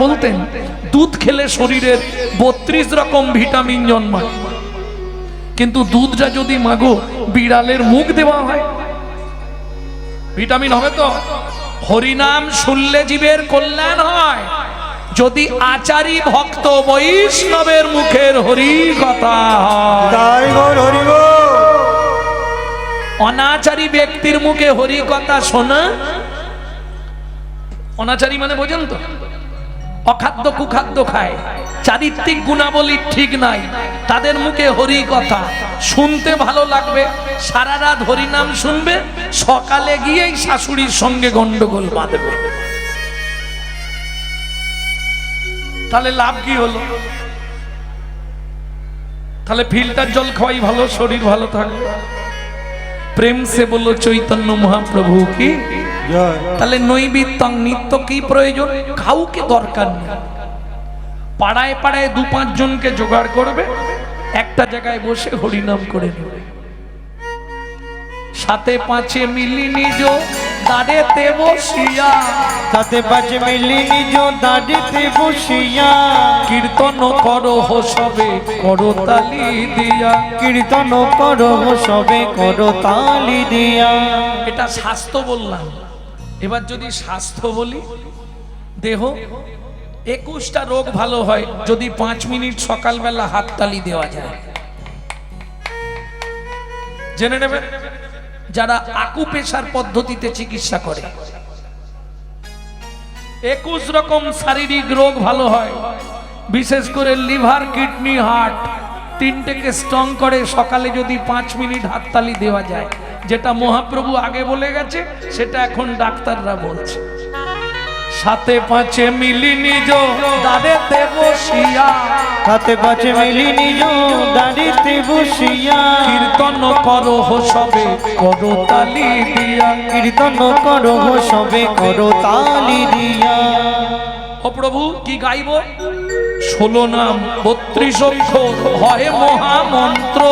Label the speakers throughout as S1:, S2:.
S1: বলতেন দুধ খেলে শরীরের 32 রকম ভিটামিন জন্মায়, কিন্তু দুধটা যদি মাগো বিড়ালের মুখ দেওয়া হয় ভিটামিন হবে তো? হরিনাম শুনলে জীবের কল্যাণ হয়। যদি আচারী ভক্ত বৈষ্ণবের মুখের হরি কথা হয়, অনাচারী ব্যক্তির মুখে হরি কথা শোনা, অনাচারী মানে বোঝেন তো, অখাদ্য কুখাদ্য খায়, চারিত্রিক গুণাবলী ঠিক নাই, তাদের মুখে হরি কথা শুনতে ভালো লাগবে, সারা রাত হরি নাম শুনবে, সকালে গিয়েই শাশুড়ির সঙ্গে গন্ডগোল বাঁধবে। তাহলে লাভ কি হলো? তাহলে ফিল্টার জল খাওয়াই ভালো, শরীর ভালো থাকবে। প্রেম সে বললো চৈতন্য মহাপ্রভু কি। তাহলে নৈবেদ্যং নিত্য কি প্রয়োজন? কাউকে দরকার নেই, পাড়ায় পাড়ায় 2-5 জনকে জোগাড় করবে, একটা জায়গায় বসে হরিনাম করে নেবে, সাথে পাঁচে মিলি নিজ দাঁড়েতে বসিয়া,
S2: সাথে পাঁচে মিলি নিজ দাঁড়েতে বসিয়া,
S1: কীর্তন করো সবে করো তালি দিয়া,
S2: কীর্তন করো সবে করো তালি দিয়া।
S1: এটা স্বাস্থ্য বললাম। এবার যদি স্বাস্থ্য বলি, দেহ 21টা রোগ ভালো হয় যদি 5 মিনিট সকালবেলা হাততালি দেওয়া যায়। জেনে নেবেন যারা আকুপেশার পদ্ধতিতে চিকিৎসা করে, 21 রকম শারীরিক রোগ ভালো হয়, বিশেষ করে লিভার, কিডনি, হার্ট, তিনটেকে স্ট্রং করে সকালে যদি 5 মিনিট হাততালি দেওয়া যায়। যেটা মহাপ্রভু আগে বলে গেছে সেটা এখন ডাক্তাররা বলছে। সাথে পাঁচে মিলি নিজ দাঁড়েতে বসিয়া,
S2: সাথে পাঁচে মিলি নিজ দাঁড়িতে বসিয়া,
S1: কীর্তন করো সবে করো তালি দিয়া,
S2: কীর্তন করো সবে করো তালি দিয়া।
S1: ও প্রভু কি গাইব? 16 নাম 32 অক্ষর হয় মহামন্ত্র,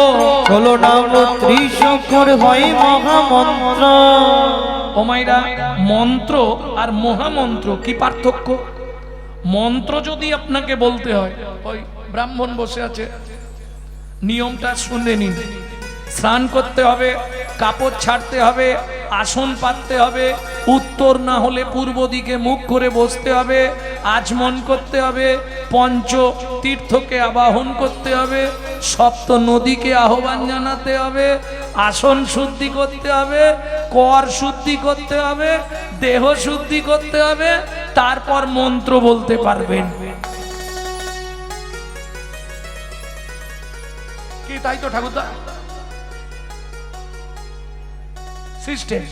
S2: 16 নাম 30 অক্ষর হয় মহামন্ত্র।
S1: ও মাইরা, মন্ত্র আর মহামন্ত্র কি পার্থক্য? মন্ত্র যদি আপনাকে বলতে হয়, ওই ব্রাহ্মণ বসে আছে, নিয়মটা শুনে নিন। স্নান করতে হবে, কাপড় ছাড়তে হবে, আসন পাততে হবে, উত্তর না হলে পূর্ব দিকে মুখ করে বসতে হবে, আচমন করতে হবে, পঞ্চ তীর্থকে আবাহন করতে হবে, সপ্ত নদীকে আহ্বান জানাতে হবে, আসন শুদ্ধি করতে হবে, কর শুদ্ধি করতে হবে, দেহ শুদ্ধি করতে হবে, তারপর মন্ত্র বলতে পারবেন। কি তাই তো ঠাকুরদা সিস্টেম।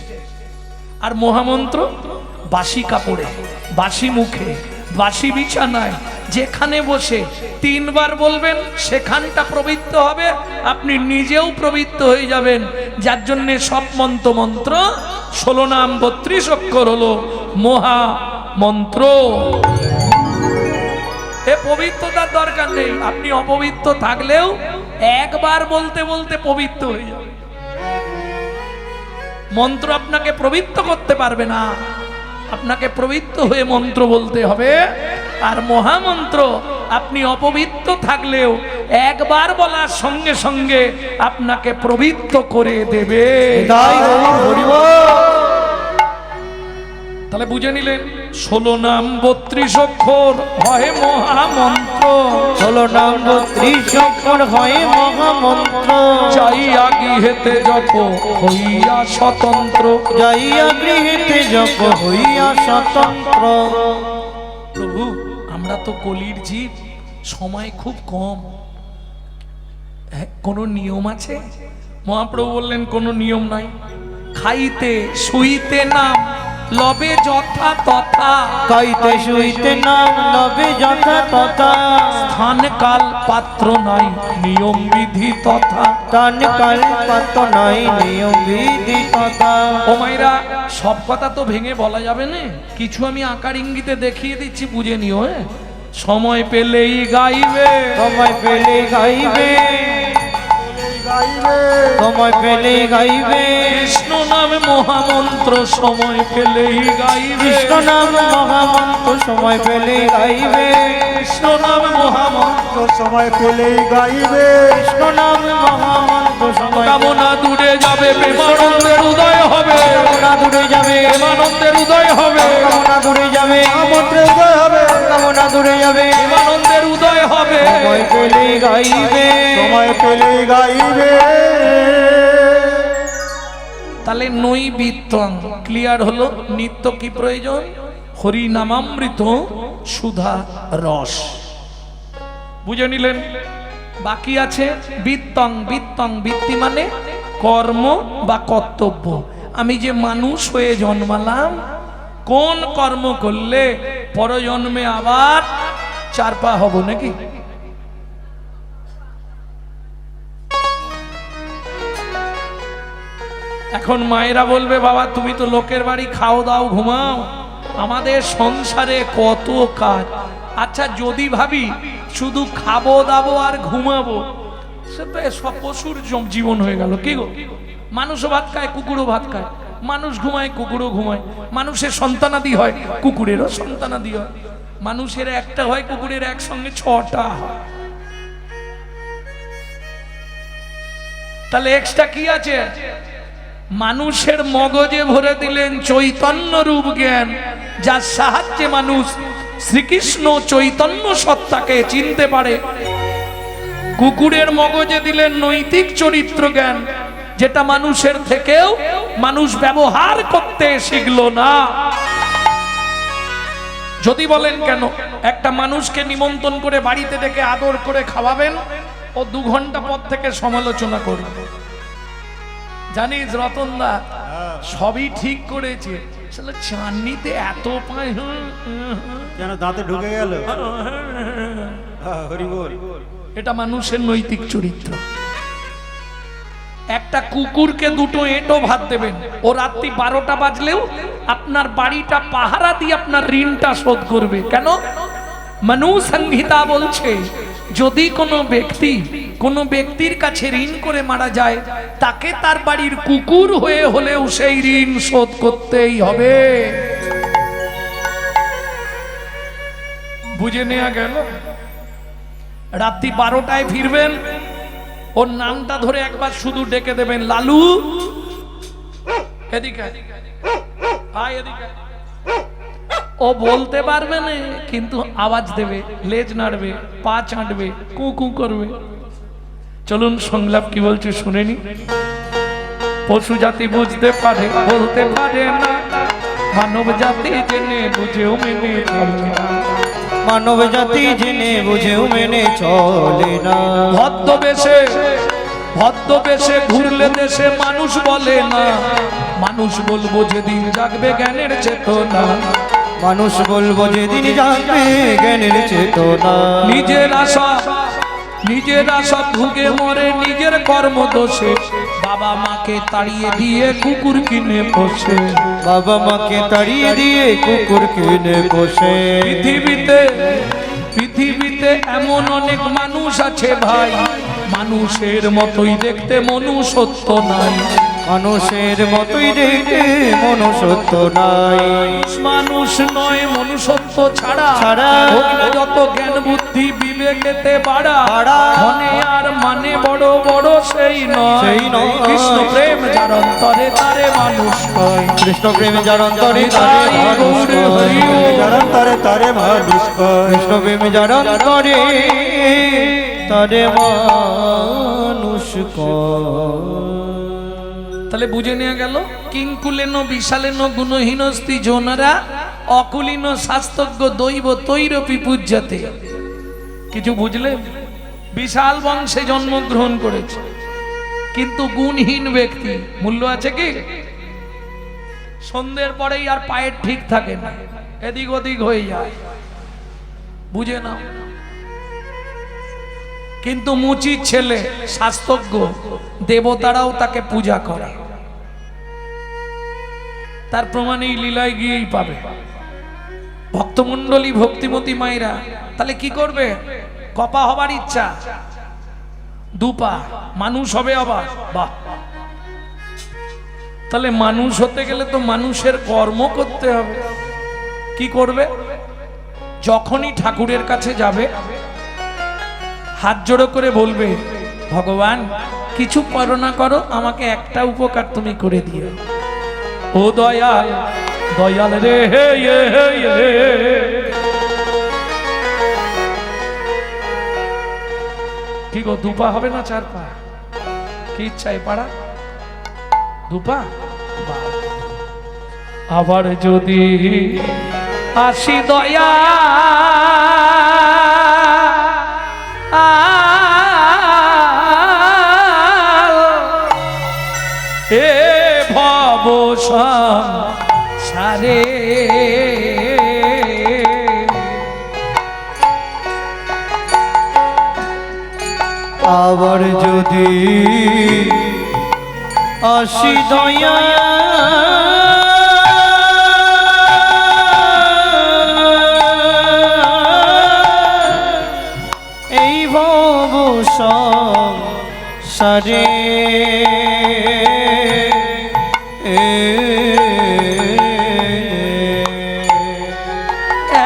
S1: আর মহামন্ত্র বাসি কাপড়ে, বাসি মুখে, বাসি বিছানায়, যেখানে বসে 3 বার বলবেন, সেখানটা পবিত্র হবে, আপনি নিজেও পবিত্র হয়ে যাবেন। যার জন্য সব মন্ত্র 16 নাম 32 অক্ষর হলো মহামন্ত্র। এ পবিত্রতার দরকার নেই, আপনি অপবিত্র থাকলেও একবার বলতে বলতে পবিত্র হয়ে যাবে। মন্ত্র আপনাকে পবিত্র করতে পারবে না, আপনাকে পবিত্র হয়ে মন্ত্র বলতে হবে। আর মহামন্ত্র আপনি অপবিত্র থাকলেও একবার বলার সঙ্গে সঙ্গে আপনাকে পবিত্র করে দেবে। তাহলে বুঝে নিলেন, 16 নাম 32 অক্ষর হয় মহামন্ত্র,
S2: 16 নাম 32 অক্ষর হয় মহামন্ত্র।
S1: যাইয়া গৃহেতে জপ হইয়া স্বতন্ত্র,
S2: যাইয়া গৃহেতে জপ হইয়া স্বতন্ত্র।
S1: প্রভু আমরা তো কলির জীব, সময় খুব কম, কোনো নিয়ম আছে? মহাপ্রভু বললেন কোনো নিয়ম নাই। খাইতে শুইতে নাম লবে যথা তথা,
S2: খাইতে শুইতে নাম লবে যথা তথা,
S1: স্থান কাল পাত্র নাই নিয়ম বিধি তথা,
S2: স্থান কাল পাত্র নাই নিয়ম বিধি তথা।
S1: ও মাইরা, সব কথা তো ভেঙে বলা যাবে না, কিছু আমি আকার ইঙ্গিতে দেখিয়ে দিচ্ছি, বুঝে নিও। সময় পেলেই গাইবে,
S2: সময় পেলে গাইবে,
S3: গাইবে
S2: সময় পেলেই গাইবে
S1: কৃষ্ণ নামে মহামন্ত্র সময় পেলেই গাইবে
S2: কৃষ্ণ নাম মহামন্ত্র সময় পেলেই গাইবে
S1: কৃষ্ণ নামে মহামন্ত্র
S3: তো সময় পেলেই গাইবে
S2: কৃষ্ণ নাম মহামন্ত্র সময়
S1: কামনা দূরে যাবে প্রেমানন্দের উদয় হবে
S2: কামনা দূরে যাবে
S1: প্রেমানন্দের উদয় হবে
S2: কামনা দূরে যাবে
S3: আমন্ত্রে উদয় হবে
S2: কামনা দূরে যাবে
S1: প্রেমানন্দের উদয় হবে
S2: সময় পেলেই গাইবে
S3: সময় পেলেই গাইবে
S1: তাহলে নৈবিত্যং ক্লিয়ার হলো। নিত্য কি প্রয়োজন? হরি নামামৃত সুধা রস। বুঝে নিলেন? বাকি আছে বিত্তং। বিত্তং বৃত্তি মানে কর্ম বা কর্তব্য। আমি যে মানুষ হয়ে জন্মালাম, কোন কর্ম করলে পরজন্মে আবার চার পা হব নাকি? এখন মায়েরা বলবে, বাবা তুমি তো লোকের বাড়ি খাও দাও ঘুমাও, আমাদের সংসারে কত কাজ। আচ্ছা যদি ভাবি শুধু খাবো দাবো আর ঘুমাবো, সে তো সব পশুর জীবন হয়ে গেল। কি গো, মানুষও ভাত খায়, কুকুরও ভাত খায়, মানুষ ঘুমায়, কুকুরও ঘুমায়, মানুষের সন্তানাদি হয়, কুকুরেরও সন্তানাদি হয়, মানুষের একটা হয়, কুকুরের একসঙ্গে 6টা হয়। তাহলে এক্সট্রা কি আছে? মানুষের মগজে ভরে দিলেন চৈতন্য রূপ জ্ঞান, যার সাহায্যে মানুষ শ্রীকৃষ্ণ চৈতন্য সত্তাকে চিনতে পারে। কুকুরের মগজে দিলেন নৈতিক চরিত্র জ্ঞান, যেটা মানুষের থেকেও মানুষ ব্যবহার করতে শিখলো না। যদি বলেন কেন, একটা মানুষকে নিমন্ত্রণ করে বাড়িতে ডেকে আদর করে খাওয়াবেন, ও 2 ঘন্টা পর থেকে সমালোচনা করবে। জানিস রতনদা সবই ঠিক করেছে, চাননিতে এত পায়,
S3: যেন দাঁতে ঢুকে গেল। হরি বল।
S1: এটা মানুষের নৈতিক চরিত্র। একটা কুকুরকে 2টো এঁটো ভাত দেবেন, ও রাত্রি 12টা বাজলেও আপনার বাড়িটা পাহারা দিয়ে আপনার ঋণটা শোধ করবে। কেন? মনু সংহিতা বলছে, যদি কোনো ব্যক্তির কাছে ঋণ করে মারা যায়, তাকে তার বাড়ির কুকুর হয়ে হলেও সেই ঋণ শোধ করতেই হবে। বুঝে নেওয়া গেল? রাত্রি 12টায় ফিরবেন, ওর নামটা ধরে একবার শুধু ডেকে দেবেন, লালু এদিকে আয়, এদিকে। ও বলতে পারবে না, কিন্তু আওয়াজ দেবে, লেজ নাড়বে, পা চাটবে, কু কু করবে। চলুন সংলাপ কি বলছে শুনেনি। পশু জাতি বুঝতে পারে, বলতে পারে না, মানব জাতি জেনে বুঝেও মেনে চলে না।
S2: মানব জাতি জেনে বুঝেও মেনে চলে না।
S1: ভদ্রবেশে ঘুরলে দেশে মানুষ বলে না, মানুষ বলবো যেদিন জাগবে জ্ঞানের চেতনা।
S2: মানুষ বলবো যেদিন জানবে জ্ঞানের চেতনা।
S1: নিজের আশা ভুগে মরে নিজের কর্ম দোষে, বাবা মাকে তাড়িয়ে দিয়ে কুকুর কিনে বসে।
S2: বাবা মাকে তাড়িয়ে দিয়ে কুকুর কিনে বসে।
S1: পৃথিবীতে এমন অনেক মানুষ আছে ভাই, মানুষের মতোই দেখতে মনুষ্যত্ব নাই।
S2: মানুষের মতোই দেখতে মনুষ্যত্ব নাই।
S1: মানুষ নয় মনুষ্যত্ব ছাড়া যত জ্ঞান বুদ্ধি বিবেকেতে বাড়া, মনে আর মানে বড় বড় সেই নয়। কৃষ্ণ প্রেম যার অন্তরে তারে মানুষ কয়।
S2: কৃষ্ণ প্রেম যার অন্তরে তারে মানুষ কয়।
S3: যার অন্তরে তারে মানুষ কয়।
S2: কৃষ্ণ প্রেম যার অন্তরে তারে মানুষ কয়।
S1: তাহলে বুঝে নেওয়া গেল, কিংকুলেন বিশালেন গুণহীনস্তি জোনারা, অকুলীন শাস্ত্রজ্ঞ দৈব তৈরপি পূজ্যতে। কিছু বুঝলে? বিশাল বংশে জন্মগ্রহণ করেছে, কিন্তু গুণহীন ব্যক্তি। মূল্য আছে কি? সন্ধ্যের পরেই আর পায়ের ঠিক থাকে না, এদিক ওদিক হয়ে যায়। বুঝে নাও। কিন্তু মুচির ছেলে শাস্ত্রজ্ঞ, দেবতারাও তাকে পূজা করে। তার প্রমাণ এই লীলায় গিয়েই পাবে। ভক্তমণ্ডলী ভক্তিমতী মায়েরা তাহলে কি করবে? কপা হবার ইচ্ছা, দুপা মানুষ হবে আবার, বাহ। তাহলে মানুষ হতে গেলে তো মানুষের কর্ম করতে হবে। কি করবে? যখনই ঠাকুরের কাছে যাবে হাত জোড়ো করে বলবে, ভগবান কিছু করো না করো, আমাকে একটা উপকার তুমি করে দিও। ও দয়াল, দয়াল রে হে হে হে হে। কি গো, দুপা হবে না চার পা? কি ইচ্ছা এ পাড়া? দুপা? বাহ। আবার যদি আসি দয়া এ ভব সংসারে,
S2: আবার যদি আসি দয়া এই ভব সংসারে,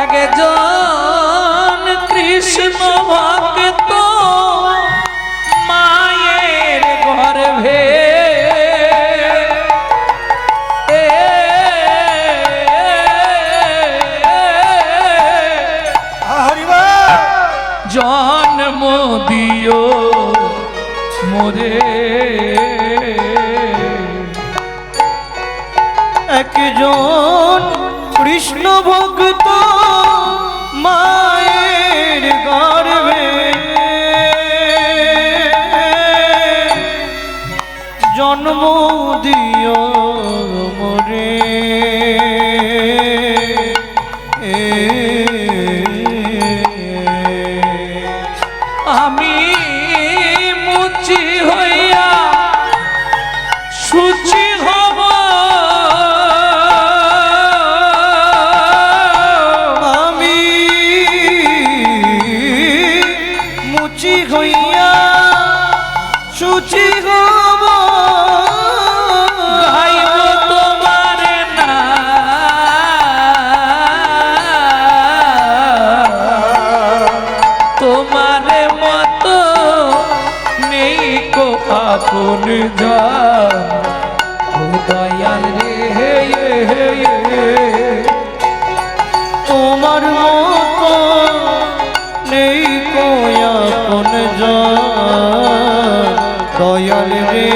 S1: একজন কৃষ্ণ ভক্ত মায়ের গর্ভে জন্ম দিও মোরে,
S2: একজন কৃষ্ণ ভক্ত মায়ের গর্ভে জন্ম দিও মোরে,
S1: আমি মুচি হইয়া সুচি হব,
S2: আমি মুচি হইয়া সুচি হব,
S1: গাইব তোমার নাম, তোমার মতো নেই কো আপন জান। ও দয়াল রে হে হে হে,
S2: তোমার মতো নেই কোয়া কোন দয়াল রে,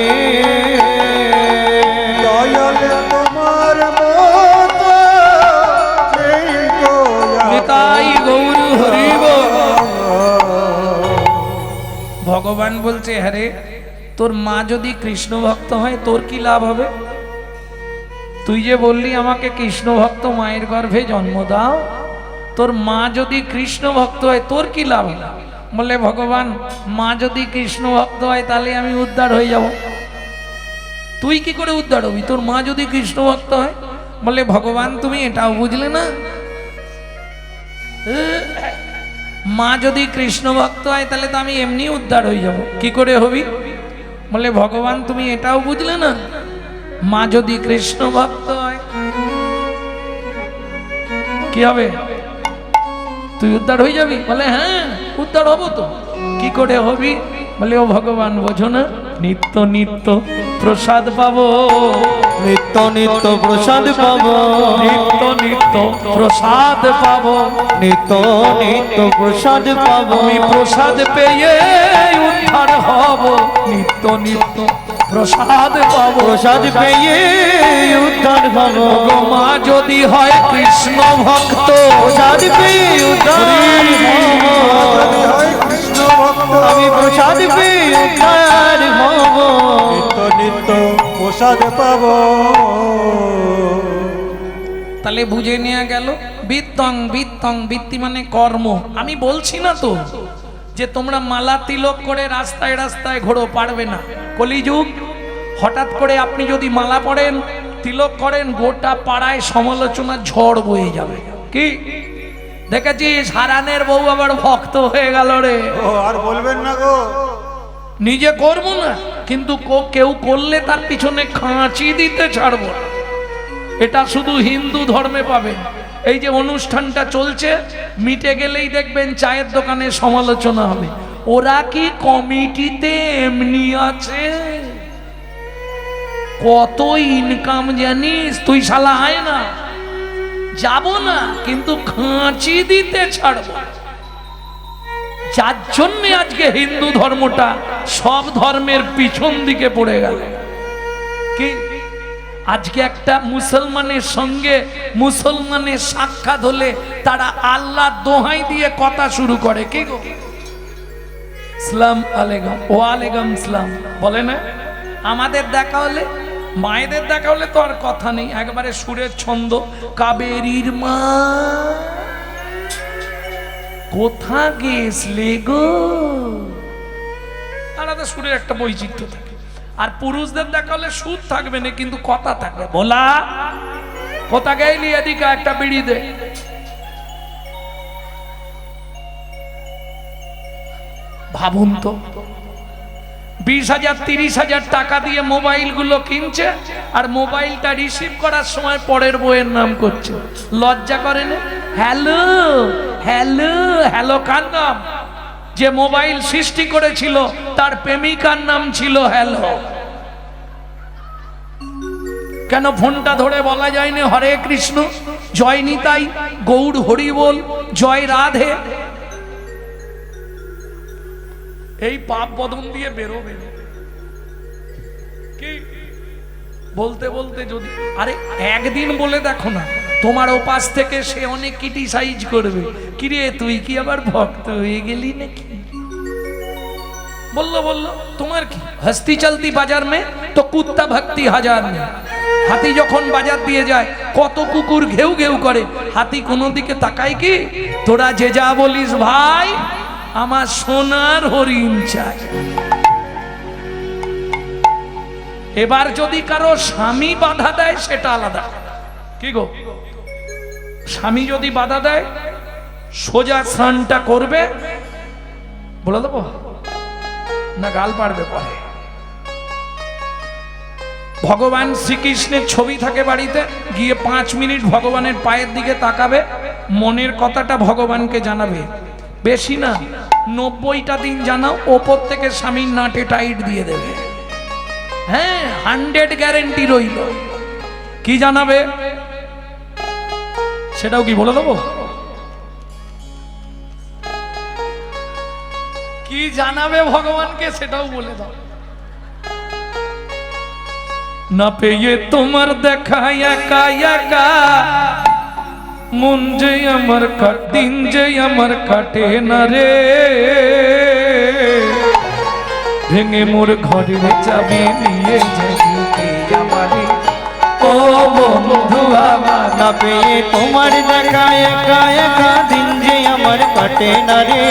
S3: দয়াল তোমার মতো নেই গো
S1: নিতাই গৌর হরি বল। ভগবান বলছে, হ্যারে তোর মা যদি কৃষ্ণ ভক্ত হয় তোর কি লাভ হবে? তুই যে বললি আমাকে কৃষ্ণ ভক্ত মায়ের গর্ভে জন্ম দাও, তোর মা যদি কৃষ্ণ ভক্ত হয় তোর কি লাভ? বলে ভগবান মা যদি কৃষ্ণ ভক্ত হয় তাহলে আমি উদ্ধার হয়ে যাব। তুই কি করে উদ্ধার হবি? তোর মা যদি কৃষ্ণ ভক্ত হয়। বলে ভগবান তুমি এটাও বুঝলে না, মা যদি কৃষ্ণ ভক্ত হয় তাহলে তো আমি এমনি উদ্ধার হয়ে যাব। কি করে হবি? বলে ভগবান তুমি এটাও বুঝলে না, মা যদি কৃষ্ণ ভক্ত হয় কি হবে? তুই উদ্ধার হয়ে যাবি। বলে হ্যাঁ উদ্ধার হব তো। কি করে হবি? বলে ও ভগবান বোঝো না, নিত্য নিত্য প্রসাদ পাবো,
S2: নিত্য নিত্য প্রসাদ পাবো,
S1: নিত্য নিত্য প্রসাদ পাবো,
S2: নিত্য নিত্য প্রসাদ পাবো,
S1: আমি প্রসাদ পেয়ে উদ্ধার হব, নিত্য নিত্য প্রসাদ পাবো,
S2: প্রসাদ পেয়ে উদ্ধার হব,
S1: গো মা যদি হয় কৃষ্ণ ভক্ত,
S2: প্রসাদ পেয়ে উদ্ধার হব,
S3: যদি হয় কৃষ্ণ ভক্ত
S2: আমি প্রসাদ পেয়ে উদ্ধার হব,
S3: নিত্য নিত্য প্রসাদ পাবো।
S1: তাহলে বুঝে নেওয়া গেল বিত্তং বিত্তং, বৃত্তি মানে কর্ম। আমি বলছি না তো যে তোমরা মালা তিলক করে রাস্তায় রাস্তায় ঘোরো, পারবে না। কলিযুগ, হঠাৎ করে আপনি যদি মালা পড়েন তিলক করেন গোটা পাড়ায় সমালোচনার ঝড় বয়ে যাবে। কি দেখেছিস হারানের বউ আবার ভক্ত হয়ে গেল রে।
S3: ও আর বলবেন না গো,
S1: নিজে করব না, কিন্তু কেউ করলে তার পিছনে খাঁচি দিতে ছাড়বো না। এটা শুধু হিন্দু ধর্মে পাবেন। এই যে অনুষ্ঠানটা চলছে, মিটে গেলেই দেখবেন চায়ের দোকানে সমালোচনা হবে, ওরা কি কমিটিতে এমনি আছে, কত ইনকাম জানিস তুই, শালা আয় না, যাব না, কিন্তু খাঁচি দিতে ছাড়বো। যার জন্য আজকে হিন্দু ধর্মটা সব ধর্মের পিছন দিকে পড়ে গেল। কি আজকে একটা মুসলমানের সঙ্গে মুসলমানের সাক্ষাৎ হলে তারা আল্লাহ দোহাই দিয়ে কথা শুরু করে, কি গো সালাম আলাইকুম, ওয়ালাইকুম সালাম বলে না। আমাদের দেখা হলে, মায়েদের দেখা হলে তো আর কথা নেই, একবারে সুরের ছন্দ, কাবেরীর মা কোথা গেছলে গো, আলাদা সুরের একটা বৈচিত্র্য থাকে। আর পুরুষদের দেখা হলে সুর থাকবে না, কিন্তু কথা থাকবে, বলা কোথা গেলি, এদিকে একটা বিড়ি দে। ভাবুন তো, 20,000 30,000 টাকা দিয়ে মোবাইল গুলো কিনছে, আর মোবাইলটা রিসিভ করার সময় পরের বইয়ের নাম করছে, লজ্জা করে না? হ্যালো হ্যালো হ্যালো কার নাম? যে মোবাইল সৃষ্টি করেছিল তার প্রেমিকার নাম ছিল হ্যালো। কেন ফোনটা ধরে বলা যায়নি হরে কৃষ্ণ, জয় নিতাই, গৌর হরি বল, জয় রাধে? এই পাপ বদন দিয়ে বেরোবে কি? বলতে বলতে যদি, আরে একদিন বলে দেখো না, তোমার ওপাশ থেকে সে অনেক ক্রিটিসাইজ করবে, কিরে তুই কি আবার ভক্ত হয়ে গেলি নাকি? বললো তোমার কি, হস্তি চলতি বাজার মে তো কুত্তা ভক্তি হাজার মে। হাতি যখন বাজার দিয়ে যায় কত কুকুর ঘেউ ঘেউ করে, হাতি কোনো দিকে তাকায় কি? তোরা যে যা বলিস ভাই, আমার সোনার হরিণ চাই। এবার যদি কারো স্বামী বাধা দেয় সেটা আলাদা, কি গো, স্বামী যদি বাধা দেয় সোজা স্নানটা করবে, বলে দেবো না গাল পারবে পরে। ভগবান শ্রীকৃষ্ণের ছবি থাকে বাড়িতে, গিয়ে 5 মিনিট ভগবানের পায়ের দিকে তাকাবে, মনের কথাটা ভগবানকে জানাবে, বেশি না 90টা দিন জানাও, ওপর থেকে স্বামীর নাটে টাইট দিয়ে দেবে। হ্যাঁ, 100 গ্যারেন্টি রইল। কি জানাবে সেটাও কি বলে দেবো? কি জানাবে ভগবানকে সেটাও বলে দাও। না পেয়ে তোমার দেখা একা একা, মন যে আমার দিন যে আমার কাটে না রে, ভেঙে মোর ঘরের চাবি নিয়ে যাবি আমারে, ও বন্ধু আমার।
S2: না পেয়ে তোমার দেখা একা একা, দিন যে আমার কাটে না রে,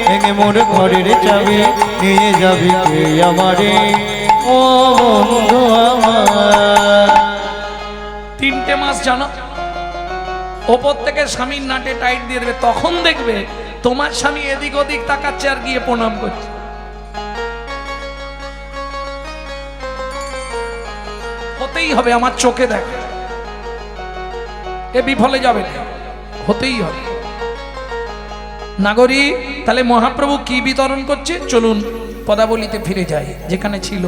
S2: ভেঙে মোর ঘরের চাবি নিয়ে যাবি কে আমারে, ও বন্ধু আমার।
S1: 3টে মাস জানো, ওপর থেকে স্বামীর নাটে টাইট দিয়ে দেবে, তখন দেখবে তোমার স্বামী এদিক ওদিক তাকাচ্ছে আর গিয়ে প্রণাম করছে। হতেই হবে, আমার চোখে দেখা, এ বিফলে যাবে না, হতেই হবে। নাগরিক, তাহলে মহাপ্রভু কি বিতরণ করছে? চলুন পদাবলিতে ফিরে যাই, যেখানে ছিল।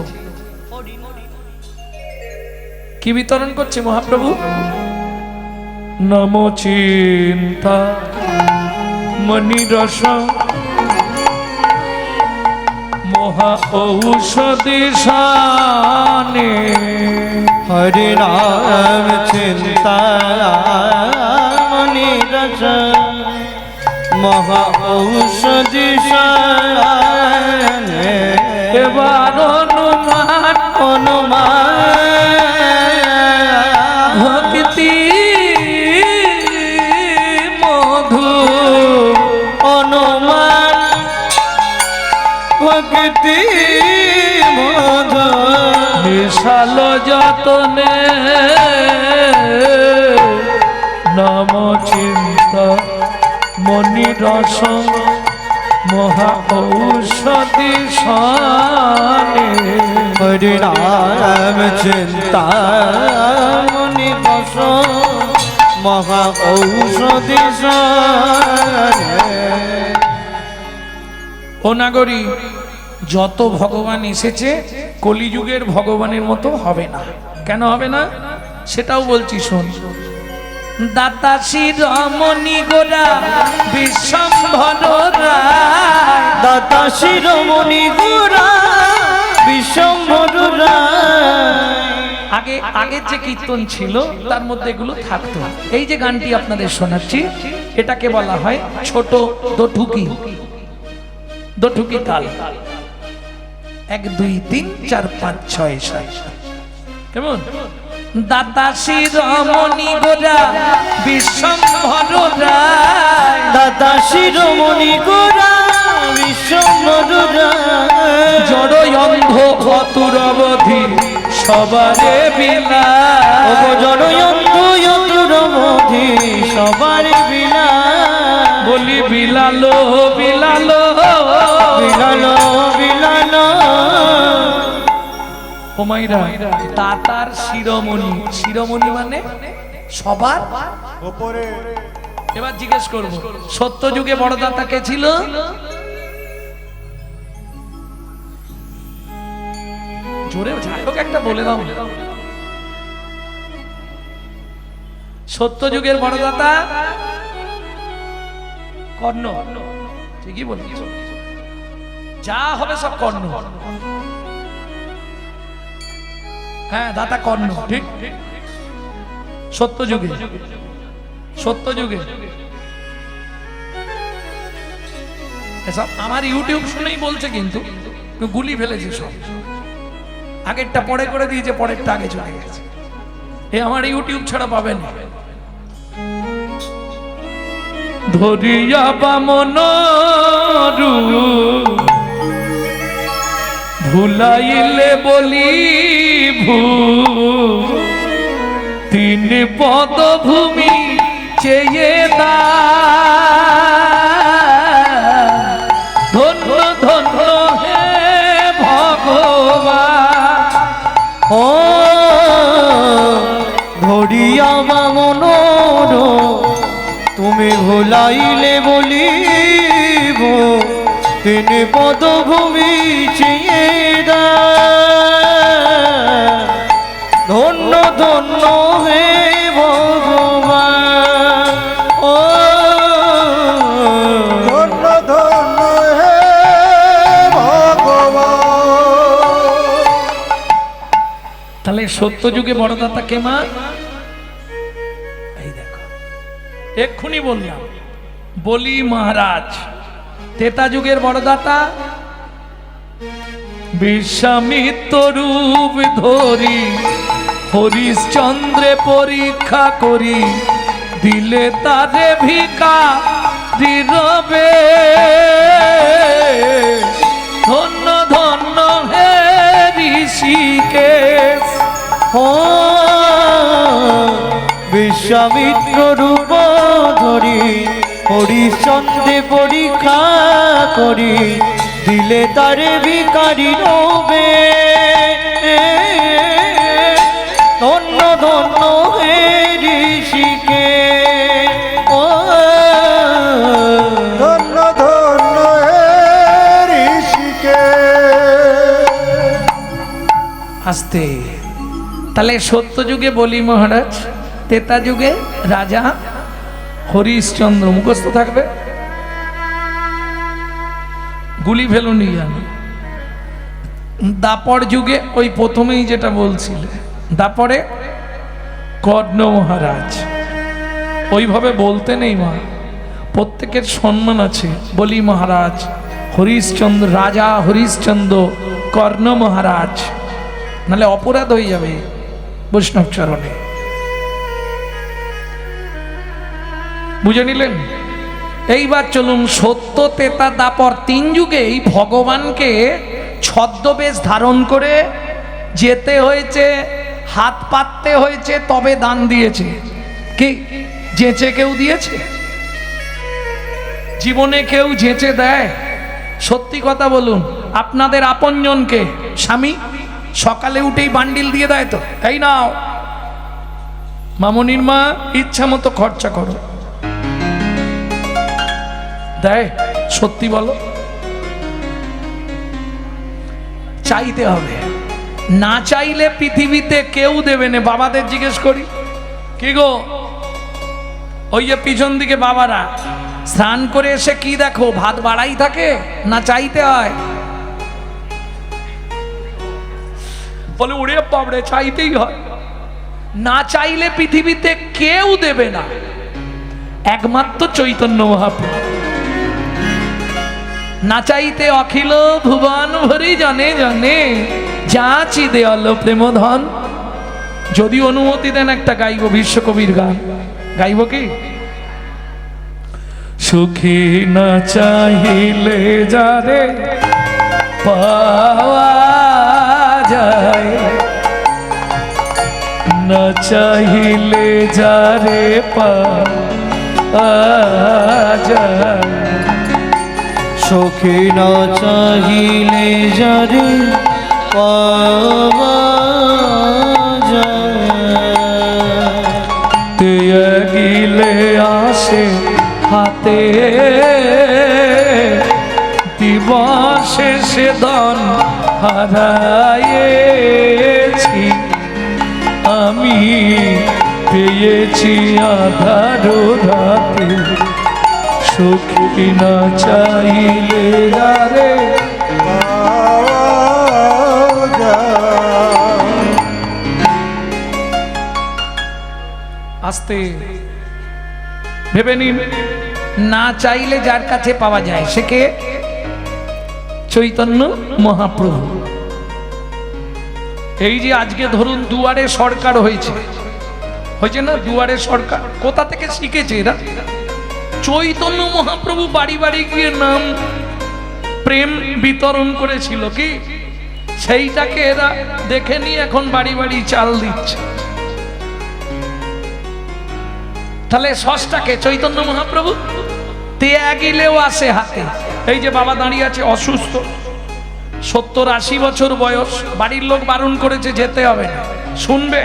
S1: কি বিতরণ করছে মহাপ্রভু? নমো চিন্তা মণিরস মহা ঔষধি শানে,
S2: হরে রাম চিন্তা মণিরস মহা ঔষধি শানে,
S1: এবার অনুমান ভক্তি মধু,
S2: অনুমান ভক্তি মধু,
S1: বিশাল যতনে নম চিন্তা মণিরস মহা ঔষধি শানে
S2: হরি নাম চিন্তা মুনি বস মহা ঔষধি
S1: ও নাগরী, যত ভগবান এসেছে কলিযুগের ভগবানের মতো হবে না। কেন হবে না সেটাও বলছি, শোন। দাতা শিরোমণি গোরা বিশ্বম্ভর রায়,
S2: দাতা শিরোমণি গোরা বিশ্বম্ভর রায়।
S1: আগের যে কীর্তন ছিল তার মধ্যে এগুলো থাকতো। এই যে গানটি আপনাদের শোনাচ্ছি, এটাকে বলা হয় ছোট দোঠুকি, দোঠুকি তাল। 1 2 3 4 5 6 7 কেমন? দাতা শিরোমণি গোরা বিশ্বম্ভর রায়,
S2: দাতা শিরোমণি গোরা বিশ্বম্ভর রায়।
S1: জড় অন্ধ অতুর অবধি সবারে বিলা,
S2: জড় অন্ধ অতুর অবধি সবারে বিলা।
S1: বলি বিলালো বিলালো
S2: বিলালো বিলালো।
S1: ও মাইরা, দাতার শিরোমণি, শিরোমণি মানে সবার
S3: ওপরে।
S1: এবার জিজ্ঞেস করব, সত্য যুগে বড় দাতা কে ছিল? জোরে যাই হোক একটা বলে দাও। সত্য যুগের বড় দাতা কর্ণ। ঠিকই বলি, যা হবে সব কর্ণ। হ্যাঁ, দাতা কর্ণ, ঠিক। সত্য যুগে, সত্য যুগে এসব আমার ইউটিউব শুনেই বলছে, কিন্তু গুলি ফেলেছে সব। আগেরটা পরে করে দিয়েছে, পরেরটা আগে চলে গেছে। এ আমার ইউটিউব ছাড়া পাবেন। ধরিয়া বামন ভুলাইলে বলি ভূ, 3 পদভূমি চেয়ে দা। ধন্য ধন্য হে ভগবান।
S2: ও ধরিয়া বামন তুমি ভুলাইলে বলিব, 3 পদভূমি চেয়ে দা। ধন্য ধন্য হে ভগবান। ও
S3: ধন্য ধন্য হে ভগবান।
S1: তাহলে সত্য যুগে বড় দাতা কে মা? এই দেখো, এক্ষুনি বললাম, বলি মহারাজ। ত্রেতা যুগের বড় দাতা বিশ্বামিত্র রূপ ধরি হরিশ্চন্দ্রে পরীক্ষা করি, দিলে তারে ভিকা রবে। ধন্য ধন্য হে ঋষিকেশ।
S2: ও বিশ্বামিত্র রূপ ধরি হরিশ্চন্দ্রে পরীক্ষা করি, দিলে তারে ভিখারি রবে। ধন্য ধন্য হে ঋষিকে। ও
S3: ধন্য ধন্য হে ঋষিকে।
S1: আস্তে। তাহলে সত্য যুগে বলি মহারাজ, ত্রেতা যুগে রাজা হরিশ্চন্দ্র। মুখস্থ থাকবে, গুলি ফেলুনি জানো। দাপর যুগে ওই প্রথমেই যেটা বলছিলে, দাপরে কর্ণ মহারাজ। ওইভাবে বলতে নেই মা, প্রত্যেকের সম্মান আছে। বলি মহারাজ, হরিশ্চন্দ্র, রাজা হরিশ্চন্দ্র, কর্ণ মহারাজ, নাহলে অপরাধ হয়ে যাবে বৈষ্ণব চরণে। বুঝে নিলেন? এইবার চলুন, সত্য ত্রেতা দাপর 3 যুগেই ভগবানকে ছদ্মবেশ ধারণ করে যেতে হয়েছে, হাত পাততে হয়েছে, তবে দান দিয়েছে। কি যেচে কেউ দিয়েছে? জীবনে কেউ যেচে দেয়? সত্যি কথা বলুন, আপনাদের আপনজনকে স্বামী সকালে উঠেই বান্ডিল দিয়ে দেয় তো, এই নাও মামনির মা ইচ্ছা মতো খরচা করো, দেয়? সত্যি বলো, চাইতে হবে, না চাইলে পৃথিবীতে কেউ দেবে না। বাবাদের জিজ্ঞেস করি, কি গো ওই যে পিছন দিকে বাবারা স্নান করে এসে কি দেখো, ভাত বাড়াই থাকে না চাইতে হয়? বলে ওরে বাবরে, চাইতেই হয়, না চাইলে পৃথিবীতে কেউ দেবে না, একমাত্র চৈতন্য মহাপ্রভু। না চাইতে অখিল ভুবন ভরি জানে জানে, যাচি দেয়াল প্রেম ধন। যদি অনুমতি দেন একটা গাইব বিশ্বকবির গান, গাইব কি? সুখী না চাইলে যারে পাওয়া যায়, না চাইলে যারে পাওয়া যায়,
S2: সখী না চাহিলে যারে পাওয়া যায়,
S1: গিলে আসে হাতে দিবসে সে ধন হারায়েছি, আমি পেয়েছি আধার রাতে, সুখী না চাইলে যারে
S3: পাওয়া যায়।
S1: আস্তে ভেবে নিন, না চাইলে যার কাছে পাওয়া যায় সে কে? চৈতন্য মহাপ্রভু। এই যে আজকে ধরুন দুয়ারে সরকার হয়েছে, হয়েছে না? দুয়ারে সরকার কোথা থেকে শিখেছে এরা? চৈতন্য মহাপ্রভু বাড়ি বাড়ি গিয়ে নাম প্রেম বিতরণ করেছিল, কি সেইটাকে এরা দেখে নিয়ে এখন বাড়ি বাড়ি চাল দিচ্ছে। তাহলে ষষ্ঠাকে চৈতন্য মহাপ্রভু ত্যাগিলেও আসে হাতে। এই যে বাবা দাঁড়িয়ে আছে অসুস্থ, 70-80 বছর বয়স, বাড়ির লোক বারণ করেছে যেতে হবে না, শুনবে?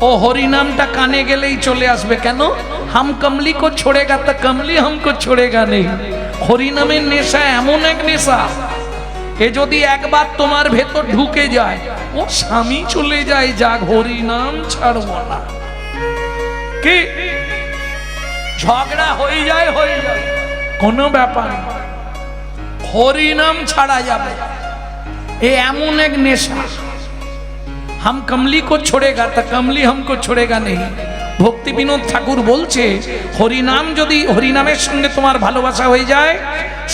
S1: ও হরিনামটা কানে গেলেই চলে আসবে। কেন? হাম কমলি কো ছোড়েগা তা কমলি হামকো ছোড়েগা নেই। হরিনামের নেশা এমন এক নেশা, এ যদি একবার তোমার ভেতর ঢুকে যায়, ও স্বামী চলে যায়, যাক হরিনাম ছাড়বো না। কি ঝগড়া হয়ে যায়, কোনো ব্যাপার না, হরিনাম ছাড়া যাবে, এ এমন এক নেশা। হাম কমলি কো ছোড়েগা তা কমলি হামকো ছোড়েগা নেই। ভক্তি বিনোদ ঠাকুর বলছে, হরিনাম যদি, হরিনামের সঙ্গে তোমার ভালোবাসা হয়ে যায়,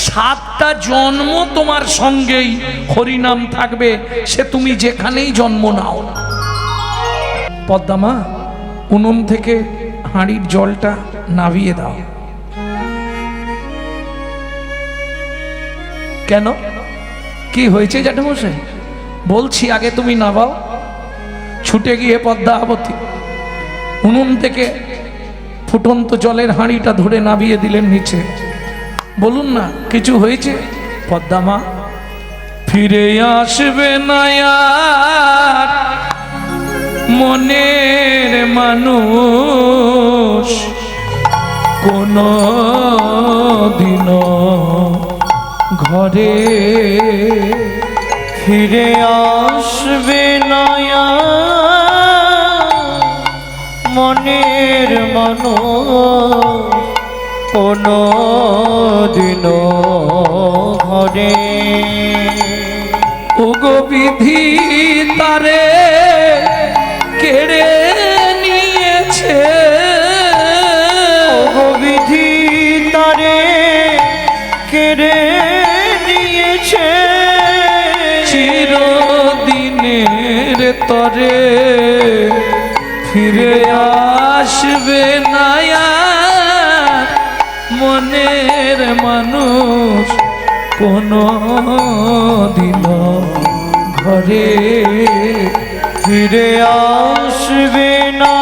S1: 7টা জন্ম তোমার সঙ্গেই হরিনাম থাকবে, সে তুমি যেখানেই জন্ম নাও। পদ্মা, উনুন থেকে হাঁড়ির জলটা নাবিয়ে দাও। কেন? কি হয়েছে জ্যাঠামশাই? বলছি আগে তুমি নাবাও। ছুটে গিয়ে পদ্মাবতী উনুন থেকে ফুটন্ত জলের হাঁড়িটা ধরে নাবিয়ে দিলেন নিচে। বলুন না কিছু হয়েছে? পদ্মা মা ফিরে আসবে না আর মনের মানুষ কোনো দিন ঘরে,
S2: ফিরে আসবে না মনের মানুষ কোনো দিনও ঘরে।
S1: ওগো বিধি তারে কেড়ে নিয়েছে,
S2: ওগো বিধি তারে কেড়ে নিয়েছে,
S1: চিরদিনের তরে ফিরে আসবে না আর মনের মানুষ কোনো দিন ঘরে,
S2: ফিরে আসবে না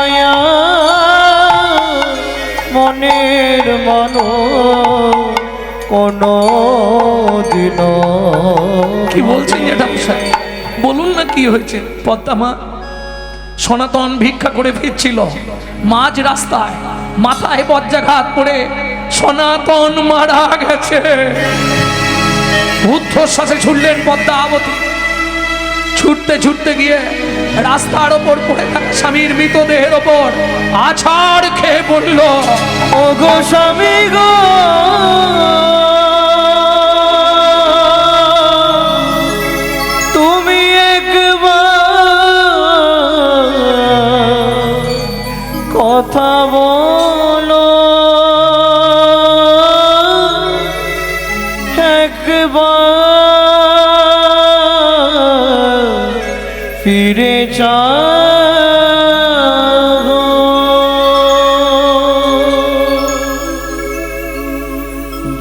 S2: মনের মানুষ কোনো দিন।
S1: কি বলছেন এটা মশাই? বলুন না কি হয়েছে। পদ্মা মা, সনাতন ভিক্ষা করে ফিরছিল, মাঝ রাস্তায় মাথায় বজ্রাঘাত পড়ে সনাতন মারা গেছে। ঊর্ধ্বশ্বাসে ছুটলেন পদ্মাবতী, ছুটতে ছুটতে গিয়ে রাস্তার ওপর পড়ে থাকা স্বামীর মৃতদেহের ওপর আছাড় খেয়ে পড়ল।
S2: ও গো স্বামী গো, তুমি একবার কথা বলো, একবার ফিরে চাও।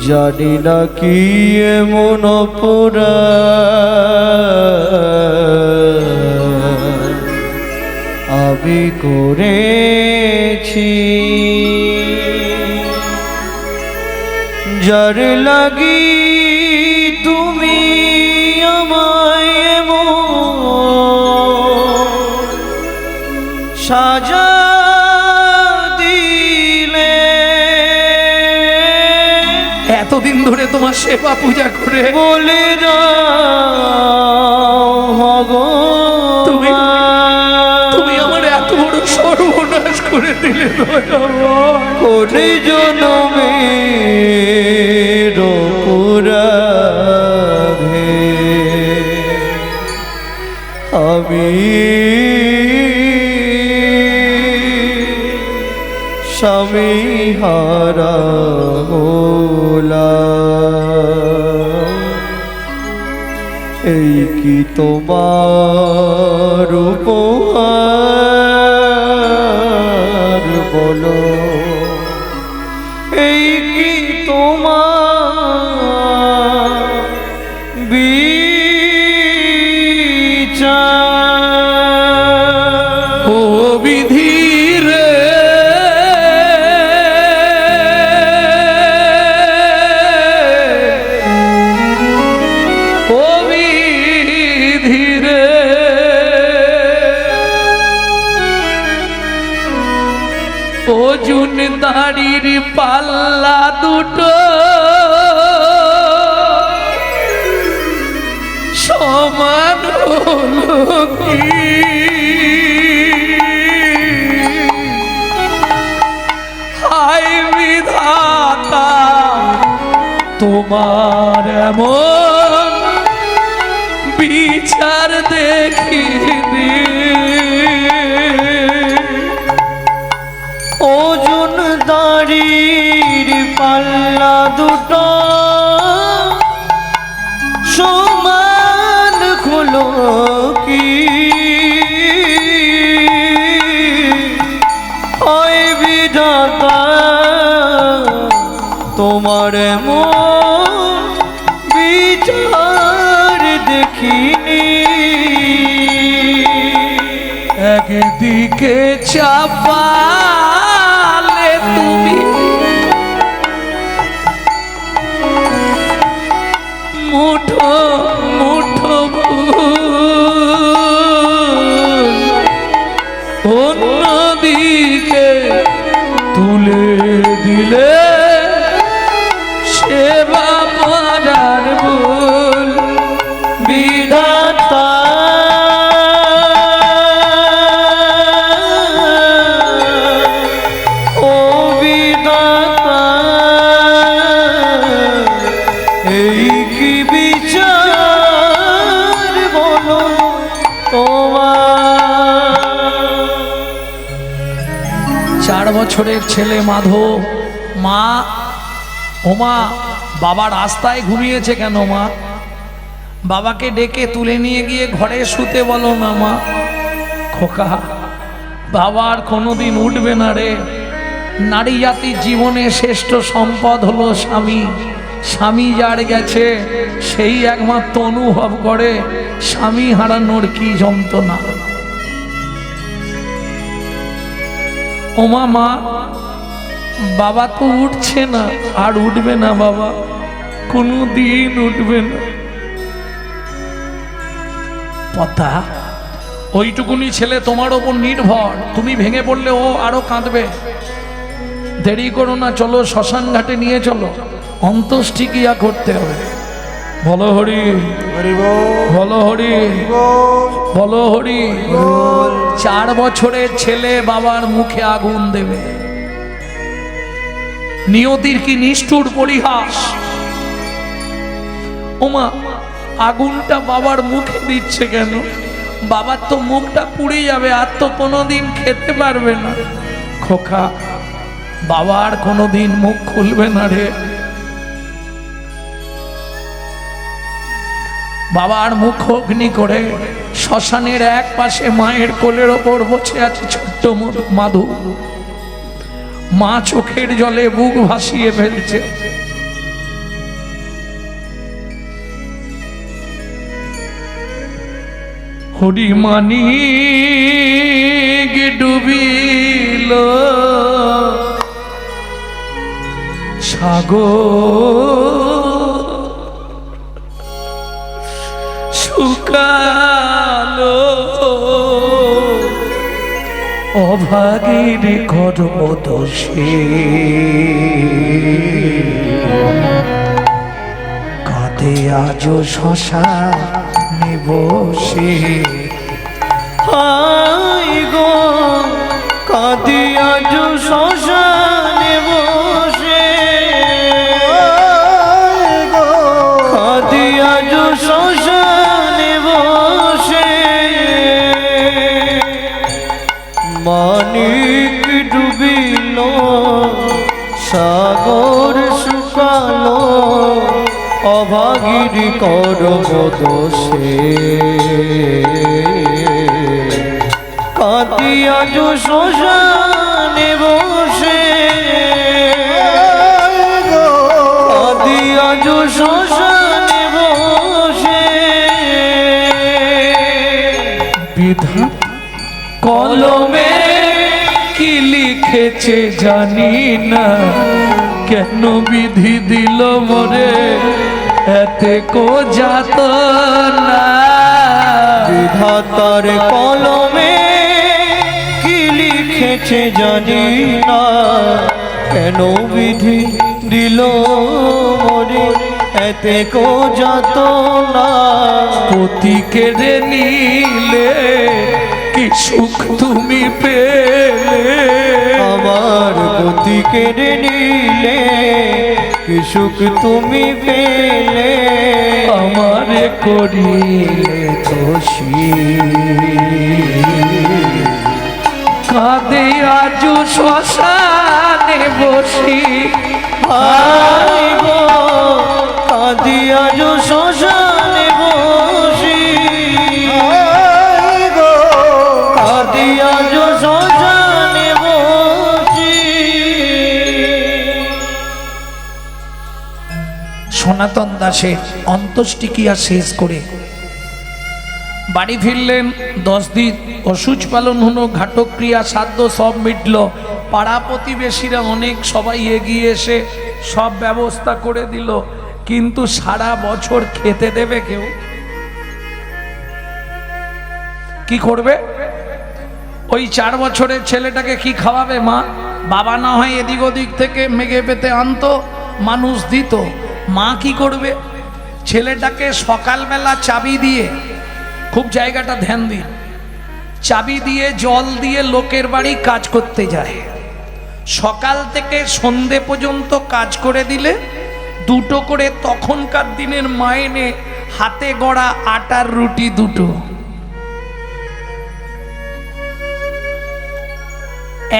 S2: জানি না কি এমন অপরাধ আমি করেছি, যার লাগি তুমি আমায় এমন সাজা দিলে।
S1: এতদিন ধরে তোমার সেবা পূজা করে
S2: বলে
S1: তুমি তুমি আমার এত বড় সর্বনাশ করে দিলে।
S2: কোন জনমের অপরাধে আমি স্বামী হারা হলাম। এই কি তোমার উপহার বলো, এই কি তোমার বিচার।
S1: ও বিধি রে, ও বিধি রে, ও জুন দাড়ির পাল্লা দুটো সমান হলো কি? হায় বিধাতা, তোমার এমন বিচার দেখিনি।
S2: ওজন দাড়ির পাল্লা দুটো সমান হলো কি? হয় বিধাতা, তোমার এমন বিচার দেখিনি।
S1: একদিকে চাপালে তুমি মুঠো মুঠো ভুল, অন্যদিকে তুলে দিলে সেবা পারার ভুল।
S2: বিধাতা ও বিধাতা, এই কি বিচার বলো তোমার।
S1: 4 বছরের ছেলে মাধব, মা ওমা বাবা রাস্তায় ঘুমিয়েছে কেন মা? বাবাকে ডেকে তুলে নিয়ে গিয়ে ঘরে শুতে বলো না মা। খোকা, বাবার কোনোদিন উঠবে না রে। নারী জাতির জীবনে শ্রেষ্ঠ সম্পদ হলো স্বামী। স্বামী যার গেছে সেই একমাত্র অনুভব করে স্বামী হারানোর কি যন্ত্রণা। ওমা মা, বাবা তো উঠছে না, আর উঠবে না বাবা। কোনো দিন উঠবে না। পতা ওইটুকুনি ছেলে তোমার ওপর নির্ভর, তুমি ভেঙে পড়লে ও আরো কাঁদবে। দেরি করো না, চলো শ্মশান ঘাটে নিয়ে চলো, অন্ত্যেষ্টিক্রিয়া করতে হবে। বলো হরি,
S3: হরি বল,
S1: বলো হরি,
S3: বল,
S1: বলো হরি।
S3: বল।
S1: 4 বছরের ছেলে বাবার মুখে আগুন দেবে। নিয়তির কি নিষ্ঠুর পরিহাস। ওমা, আগুনটা বাবার মুখে দিচ্ছে কেন? বাবার তো মুখটা পুড়ে যাবে, আর তো কোনোদিন খেতে পারবে না। খোকা, বাবা আর কোনোদিন মুখ খুলবে না রে। বাবার মুখ অগ্নি করে শ্মশানের এক পাশে মায়ের কোলের ওপর বসে আছে ছোট্ট মাধু। মা চোখের জলে বুক ভাসিয়ে ফেলছে। হরি মানিক ডুবিল সাগর, শুকালো অভাগীর কর্মদোষে, কাঁদে আজ শ্মশানে বসে।
S2: হাই গো কাঁদি আজ শ্মশানে বসে, কাঁদি আজ শ্মশানে বসে। মানিক ডুবিল সাগর, শুকালো অভাগীর কর্মদোষে, কাঁদি আজ শ্মশানে বসে, কাঁদি আজ শ্মশানে বসে।
S1: বিধান কলমে কি লিখেছে জানি না, কেন বিধি দিল মোরে এতে কো যাত না।
S2: বিধাতার কলমে কি লিখেছে জানি না, কেন বিধি দিল মোরে এতে কো যাত না।
S1: পতি কেড়ে নিলে কি সুখ তুমি পেলে,
S2: আমার গতি কেড়ে নিলে কি সুখ তুমি পেলে।
S1: আমারে করিলে দোষী, কাঁদে আজ শ্মশানে বসি।
S2: হাই গো কাঁদি আজ শ্মশানে বসি, কাঁদি আজ শ্মশানে বসি।
S1: সনাতন দাসের অন্ত্যেষ্টিক্রিয়া শেষ করে বাড়ি ফিরলেন। 10 দিন অসুচ পালন হলো, ঘাটক্রিয়া সাধ্য সব মিটল। পাড়া প্রতিবেশীরা অনেক সবাই এগিয়ে এসে সব ব্যবস্থা করে দিল, কিন্তু সারা বছর খেতে দেবে কেউ? কি করবে? ওই 4 বছরের ছেলেটাকে কি খাওয়াবে মা? বাবা না হয় এদিক ওদিক থেকে মেঘে পেতে আনতো, মানুষ দিত। মা কি করবে? ছেলেটাকে সকালবেলা চাবি দিয়ে, খুব জায়গাটা ধ্যান দিন, চাবি দিয়ে জল দিয়ে লোকের বাড়ি কাজ করতে যায়। সকাল থেকে সন্ধে পর্যন্ত কাজ করে দিলে 2টো করে তখনকার দিনের মাইনে হাতে গড়া আটার রুটি 2টো।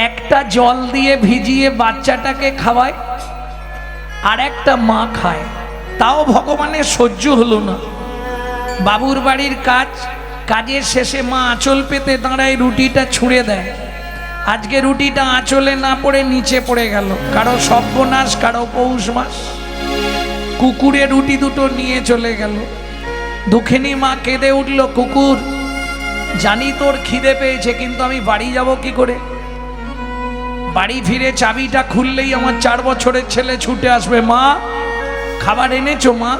S1: একটা জল দিয়ে ভিজিয়ে বাচ্চাটাকে খাওয়ায়, আর একটা মা খায়। তাও ভগবানের সহ্য হলো না। বাবুর বাড়ির কাজের শেষে মা আঁচল পেতে দাঁড়ায়, রুটিটা ছুঁড়ে দেয়। আজকে রুটিটা আঁচলে না পড়ে নিচে পড়ে গেল। কারো সর্বনাশ, কারো পৌষ মাস। কুকুরে রুটি 2টো নিয়ে চলে গেল। দুঃখিনী মা কেঁদে উঠল, কুকুর জানি তোর খিদে পেয়েছে, কিন্তু আমি বাড়ি যাব কি করে? বাড়ি ফিরে চাবিটা খুললেই আমার 4 বছরের ছেলে ছুটে আসবে, মা খাবার এনেছো মা,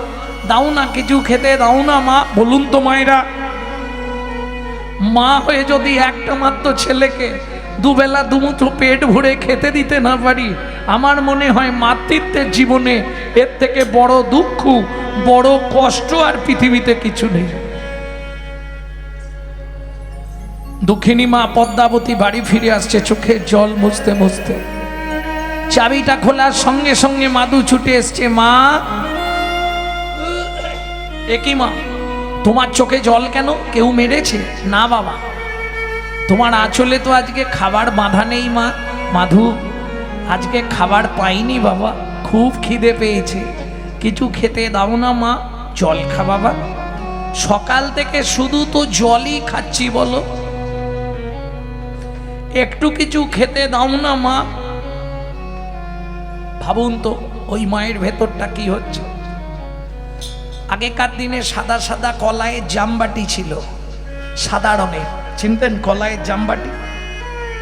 S1: দাও না কিছু খেতে, দাও না মা। বলুন তো মায়েরা, মা হয়ে যদি একটা মাত্র ছেলেকে দুবেলা দুমুঠো পেট ভরে খেতে দিতে না পারি, আমার মনে হয় মাতৃত্বের জীবনে এর থেকে বড় দুঃখ, বড় কষ্ট আর পৃথিবীতে কিছু নেই। দুঃখিনী মা পদ্মাবতী বাড়ি ফিরে আসছে চোখের জল মুছতে মুছতে। চাবিটা খোলার সঙ্গে সঙ্গে মাধু ছুটে এসছে। মা, একই মা, তোমার চোখে জল কেন? কেউ মেরেছে? না বাবা, তোমার আঁচলে তো আজকে খাবার বাঁধা নেই মা। মাধু, আজকে খাবার পাইনি বাবা, খুব খিদে পেয়েছে, কিছু খেতে দাও না মা। জল খা বাবা, সকাল থেকে শুধু তো জলই খাচ্ছি, বলো একটু কিছু খেতে দাও না মা। ভাবুন তো ওই মায়ের ভেতরটা কি হচ্ছে। আগেকার দিনে সাদা সাদা কলাইয়ের জামবাটি ছিল, সাদা রঙের, চিনতেন কলাইয়ের জামবাটি?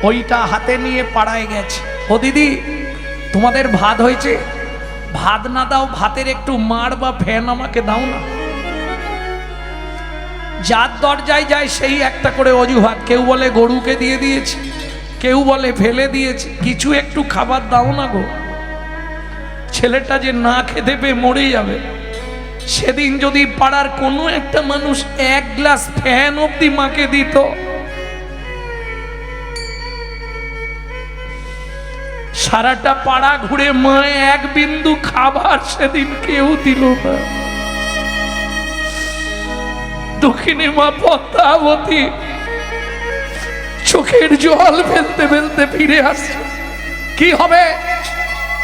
S1: ওইটা হাতে নিয়ে পাড়ায় গেছে। ও দিদি, তোমাদের ভাত হয়েছে? ভাত না দাও, ভাতের একটু মার বা ফ্যান আমাকে দাও না। যার দরজায় যায় সেই একটা করে অজুহাত। কেউ বলে গরুকে দিয়ে দিয়েছি, কেউ বলে ফেলে দিয়েছি, কিছু একটু খাবার দাও না গো। ছেলেটা যে না খেতে পেয়ে মরে যাবে। সেদিন যদি পাড়ার কোনো একটা মানুষ এক গ্লাস ফ্যান অব্দি মাকে দিত, সারাটা পাড়া ঘুরে মা এক বিন্দু খাবার সেদিন কেউ দিল না। দক্ষিণে মা পদ্মাবতী চোখের জল ফেলতে ফেলতে ফিরে আসছে। কি হবে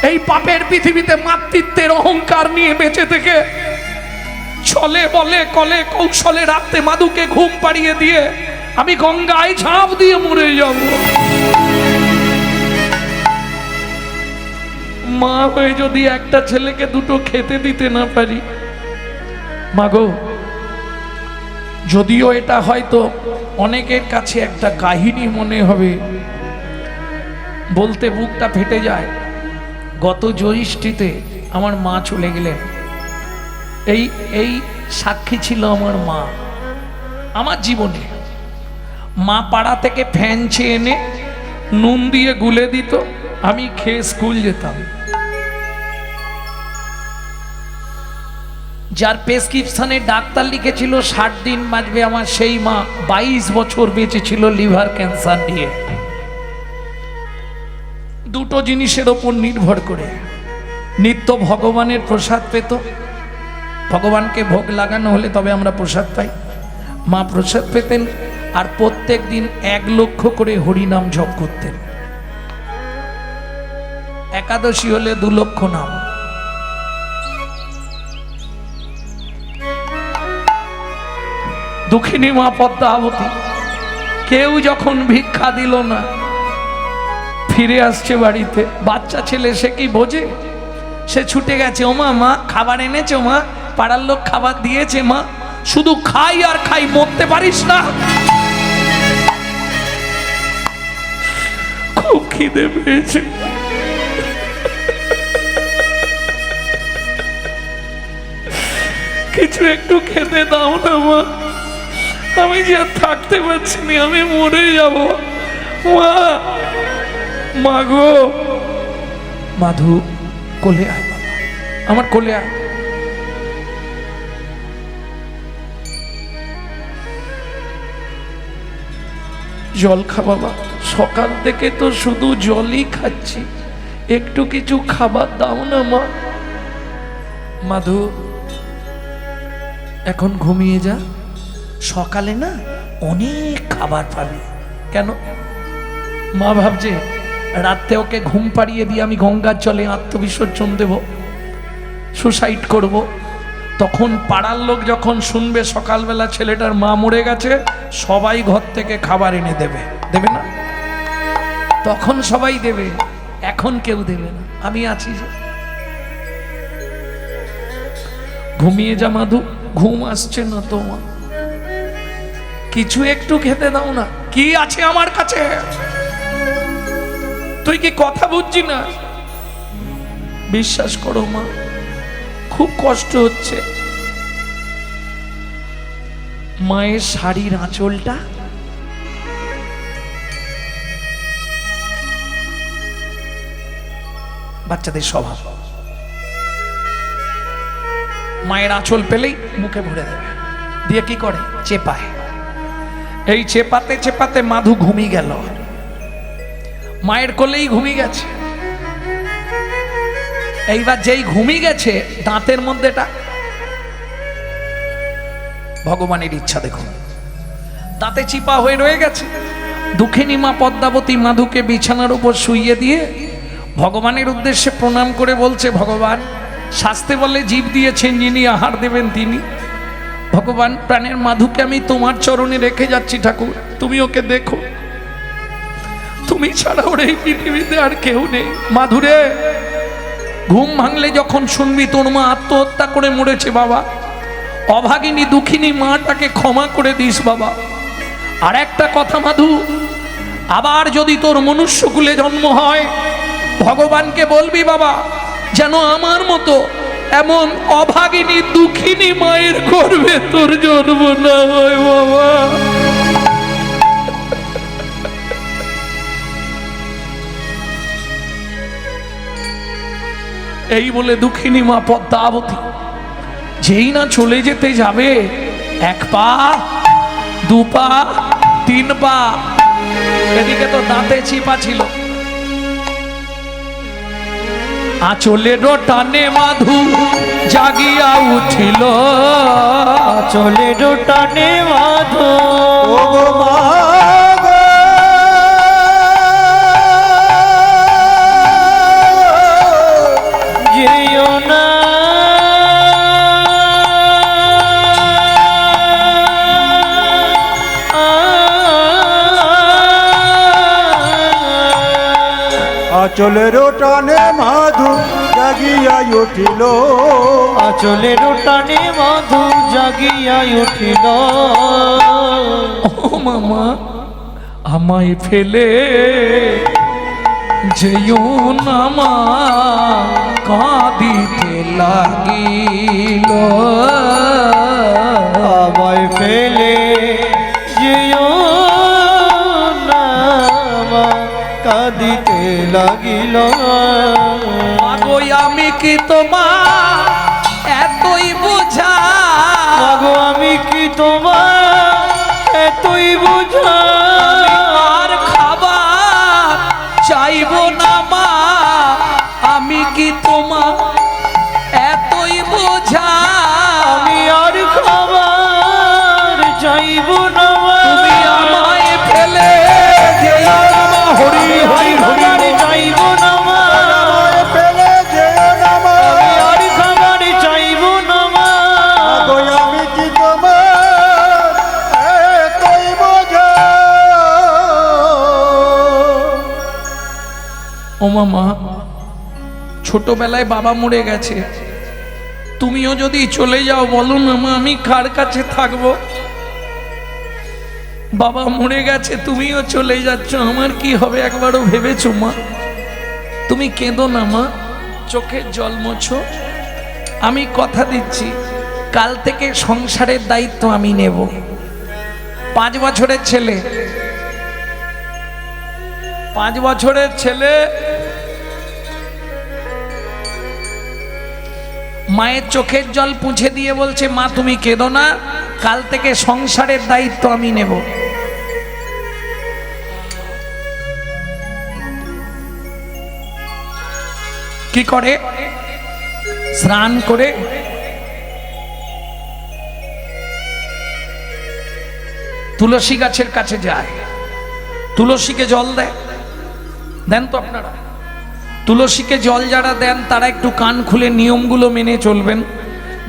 S1: এই পাপের পৃথিবীতে মাতৃত্বের অহংকার নিয়ে বেঁচে থেকে? ছলে বলে কলে কৌশলে রাতে মাধুকে ঘুম পাড়িয়ে দিয়ে আমি গঙ্গায় ঝাঁপ দিয়ে মরে যাব। মা হয়ে যদি একটা ছেলেকে দুটো খেতে দিতে না পারি, মাগো, যদিও এটা হয়তো অনেকের কাছে একটা কাহিনী মনে হবে, বলতে বুকটা ফেটে যায়। গত জ্যৈষ্ঠীতে আমার মা চলে গেলেন। এই সাক্ষী ছিল আমার মা আমার জীবনে। মা পাড়া থেকে ফ্যান চেয়ে এনে নুন দিয়ে গুলে দিত, আমি খেয়ে স্কুল যেতাম। যার প্রেসক্রিপশনে ডাক্তার লিখেছিল 60 দিন বাঁচবে আমার, সেই মা 22 বছর বেঁচে ছিল লিভার ক্যান্সার নিয়ে। দুটো জিনিসের ওপর নির্ভর করে নিত্য ভগবানের প্রসাদ পেত। ভগবানকে ভোগ লাগানো হলে তবে আমরা প্রসাদ পাই। মা প্রসাদ পেতেন, আর প্রত্যেক দিন 1 লক্ষ করে হরিনাম জপ করতেন। একাদশী হলে 2 লক্ষ নাম। দুঃখিনী মা পদ্মাবতী কেউ যখন ভিক্ষা দিল না, ফিরে আসছে বাড়িতে। বাচ্চা ছেলে, সে কি বোঝে? সে ছুটে গেছে, ও মা, মা খাবার এনেছো মা? পাড়ার লোক খাবার দিয়েছে মা? শুধু খাই আর খাই, মরতে পারিস না? খুব খিদে পেয়েছে, কিছু একটু খেতে দাও না মা, আমি যে আর থাকতে পারছি না, আমি মরে যাব মা। মা গো। মাধু, কোলে আয় বাবা, আমার কোলে আয়। জল খা বাবা, সকাল থেকে তো শুধু জলই খাচ্ছি, একটু কিছু খাবার দাও না মা। মাধু, এখন ঘুমিয়ে যা, সকালে না অনেক খাবার পাবি। কেন? মা ভাবছে রাতে ওকে ঘুম পাড়িয়ে দিয়ে আমি গঙ্গার জলে আত্মবিসর্জন দেব, সুসাইড করব। তখন পাড়ার লোক যখন শুনবে সকালবেলা ছেলেটার মা মরে গেছে, সবাই ঘর থেকে খাবার এনে দেবে, দেবে না? তখন সবাই দেবে, এখন কেউ দেবে না। আমি আছি যে। ঘুমিয়ে যা মাধু, ঘুম আসছে না তো মা, কিছু একটু খেতে দাও না। কি আছে আমার কাছে? তুই কি কথা বুঝছি না? বিশ্বাস করো মা, খুব কষ্ট হচ্ছে। মায়ের শাড়ির আঁচলটা বাচ্চাদের স্বভাব, মায়ের আঁচল পেলেই মুখে ভরে দেবে, দিয়ে কি করে চেপায়। এই চেপাতে চেপাতে মাধু ঘুমিয়ে গেল, মায়ের কোলেই ঘুমিয়ে গেছে। এইবার যেই ঘুমিয়ে গেছে দাঁতের মধ্যেটা, ভগবানের ইচ্ছা দেখুন, দাঁতে চিপা হয়ে রয়ে গেছে। দুঃখিনী মা পদ্মাবতী মাধুকে বিছানার উপর শুইয়ে দিয়ে ভগবানের উদ্দেশ্যে প্রণাম করে বলছে, ভগবান শাস্তে বলে জীব দিয়েছেন যিনি, আহার দেবেন তিনি। ভগবান প্রাণের মাধুকে আমি তোমার চরণে রেখে যাচ্ছি ঠাকুর, তুমি ওকে দেখো, তুমি ছাড়া ওর এই পৃথিবীতে আর কেউ নেই। মাধুরে, ঘুম ভাঙলে যখন শুনবি তোর মা আত্মহত্যা করে মরেছে বাবা, অভাগিনী দুঃখিনী মাটাকে ক্ষমা করে দিস বাবা। আর একটা কথা মাধু, আবার যদি তোর মনুষ্যকুলে জন্ম হয় ভগবানকে বলবি বাবা যেন আমার মতো এমন অভাগিনী দুঃখিনী মায়ের করবে তোর জন্ম না হয় বাবা। এই বলে দুঃখিনী মা পদ্মাবতী যেই না চলে যেতে যাবে, এক পা দু পা তিন পা, এদিকে তো দাঁতে চিপা ছিল, আঁচলের টানে মাধু জাগিয়া উঠিল,
S2: আঁচলের টানে মাধু
S3: ও মা গো,
S2: যেও না
S3: আঁচলের টানে মাধু জাগিয়া উঠিল,
S2: আঁচলের টানে মাধু জাগিয়া উঠিল।
S1: ও মামা আমায় ফেলে যেও না মা, কাঁদিতে লাগিল,
S2: আমায় ফেলে যেও না মা, কাঁদিতে লাগিল।
S1: আগো আমি কি তোমার এতই বোঝা,
S2: মাগো আমি কি তোমার এতই বোঝা,
S1: আর খাবার চাইব না মা, আমি কি তোমার এতই বোঝা,
S2: আমি আর খাবার চাইব না মা,
S1: তুমি আমায় ফেলে যেও না মা, হরি হরি হরি
S2: খাবার চাইব না মা,
S3: আমায় ফেলে যেও না মা,
S2: আমি আর খাবার চাইব না মা।
S3: আগো আমি কি তোমার এতই বোঝা।
S1: ও মামা, ছোটবেলায় বাবা মরে গেছে, তুমিও যদি চলে যাও বলো না মা, আমি কার কাছে থাকবো? বাবা মরে গেছে, তুমিও চলে যাচ্ছ, আমার কি হবে একবারও ভেবেছো মা? তুমি কেঁদো না মা, চোখের জল মোছো। আমি কথা দিচ্ছি কাল থেকে সংসারের দায়িত্ব আমি নেব। 5 বছরের ছেলে, 5 বছরের ছেলে মায়ের চোখের জল পুঁছে দিয়ে বলছে, মা তুমি কেঁদো না, কাল থেকে সংসারের দায়িত্ব আমি নেব। কি করে? স্নান করে তুলসী গাছের কাছে যায়, তুলসীকে জল দেয়, দেন তো আপনারা? তুলসীকে জল যারা দেন তারা একটু কান খুলে নিয়মগুলো মেনে চলবেন,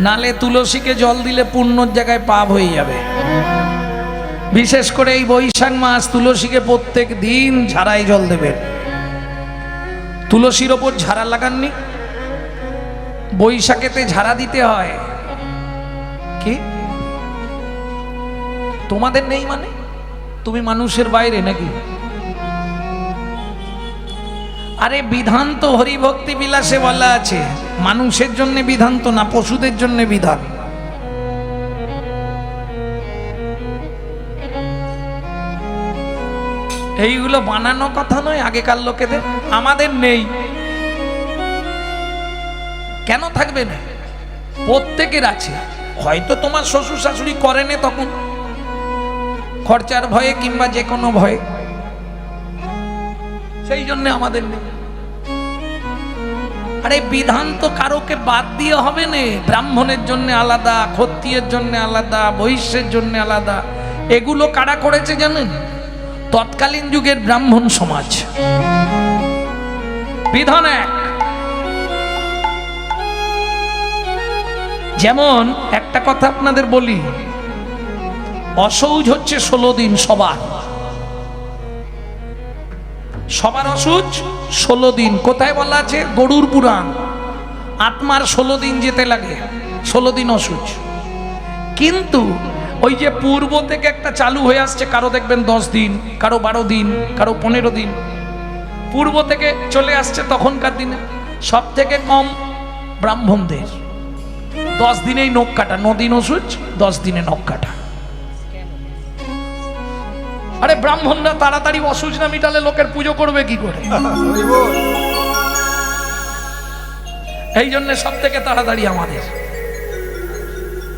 S1: নালে তুলসীকে জল দিলে পুণ্যর জায়গায় পাপ হয়ে যাবে। বিশেষ করে এই বৈশাখ মাস তুলসীকে প্রত্যেক দিন ঝাড়াই জল দেবেন। তুলসীর ওপর ঝাড়া লাগাননি? বৈশাখেতে ঝাড়া দিতে হয়। কি তোমাদের নেই মানে? তুমি মানুষের বাইরে নাকি? আরে বিধান তো হরিভক্তি বিলাসে বলা আছে, মানুষের জন্য বিধান তো না, পশুদের জন্য বিধান। এইগুলো বানানো কথা নয় আগেকার লোকেদের, আমাদের নেই। কেন থাকবে না? প্রত্যেকের আছে। হয়তো তোমার শ্বশুর শাশুড়ি করেনি তখন খরচার ভয়ে কিংবা যে কোনো ভয়ে, সেই জন্য আমাদের নেই। আরে বিধান তো কারোকে বাদ দিয়ে হবে না। ব্রাহ্মণের জন্য আলাদা, ক্ষত্রিয়ের জন্য আলাদা, বৈশ্যের জন্য আলাদা। এগুলো কারা করেছে জানেন? তৎকালীন যুগের ব্রাহ্মণ সমাজ। বিধান এক। যেমন একটা কথা আপনাদের বলি, অসৌচ হচ্ছে 16 দিন সবার। সবার অসুচ 16 দিন। কোথায় বলা আছে? গরুর পুরাণ। আত্মার 16 দিন যেতে লাগে, 16 দিন অসুচ। কিন্তু ওই যে পূর্ব থেকে একটা চালু হয়ে আসছে, কারো দেখবেন 10 দিন, কারো 12 দিন, কারো 15 দিন, পূর্ব থেকে চলে আসছে। তখনকার দিনে সব থেকে কম ব্রাহ্মণদের 10 দিনেই নখ কাটা, 9 দিন অসুচ, 10 দিনে নখ কাটা। আরে ব্রাহ্মণরা তাড়াতাড়ি অসুচ না মিটালে লোকের পুজো করবে কি করে? এই জন্য সব থেকে তাড়াতাড়ি আমাদের।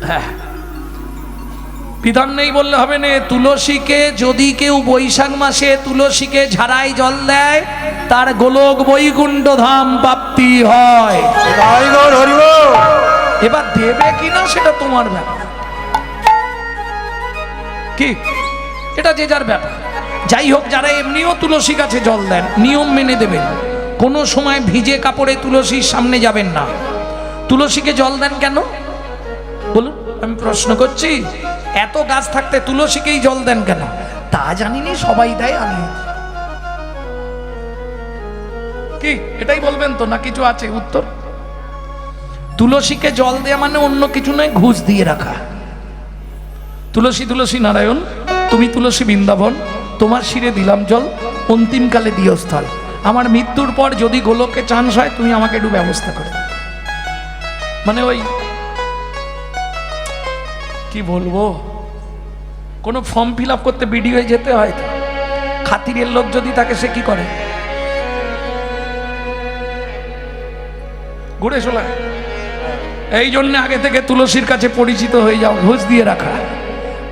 S1: হ্যাঁ, বিধান নেই বললে হবে না। তুলসীকে যদি কেউ বৈশাখ মাসে তুলসীকে ঝাড়াই জল দেয়, তার গোলক বৈকুণ্ঠ ধাম প্রাপ্তি হয়। এবার দেবে কিনা সেটা তোমার ব্যাপার, কি এটা যে যার ব্যাপার। যাই হোক, যারা এমনিও তুলসী গাছে জল দেন, নিয়ম মেনে দেবেন। কোনো সময় ভিজে কাপড়ে তুলসীর সামনে যাবেন না। তুলসীকে জল দেন কেন বলুন? আমি প্রশ্ন করছি, এত গাছ থাকতে তুলসীকেই জল দেন কেন? তা জানিনি, সবাই দেয়, আমি কি এটাই বলবেন তো, না কিছু আছে উত্তর? তুলসীকে জল দেয়া মানে অন্য কিছু নয়, ঘুষ দিয়ে রাখা। তুলসী তুলসী নারায়ণ, তুমি তুলসী বৃন্দাবন, তোমার শিরে দিলাম জল, অন্তিমকালে দিও স্থল। আমার মৃত্যুর পর যদি গোলকে চান্স হয়, তুমি আমাকে একটু ব্যবস্থা করে দাও। মানে ওই কি বলবো, কোনো ফর্ম ফিল আপ করতে বিডিও যেতে হয়, খাতিরের লোক যদি থাকে সে কি করে? ঘুরে চলে। এই জন্য আগে থেকে তুলসীর কাছে পরিচিত হয়ে যাও, ঘুষ দিয়ে রাখা।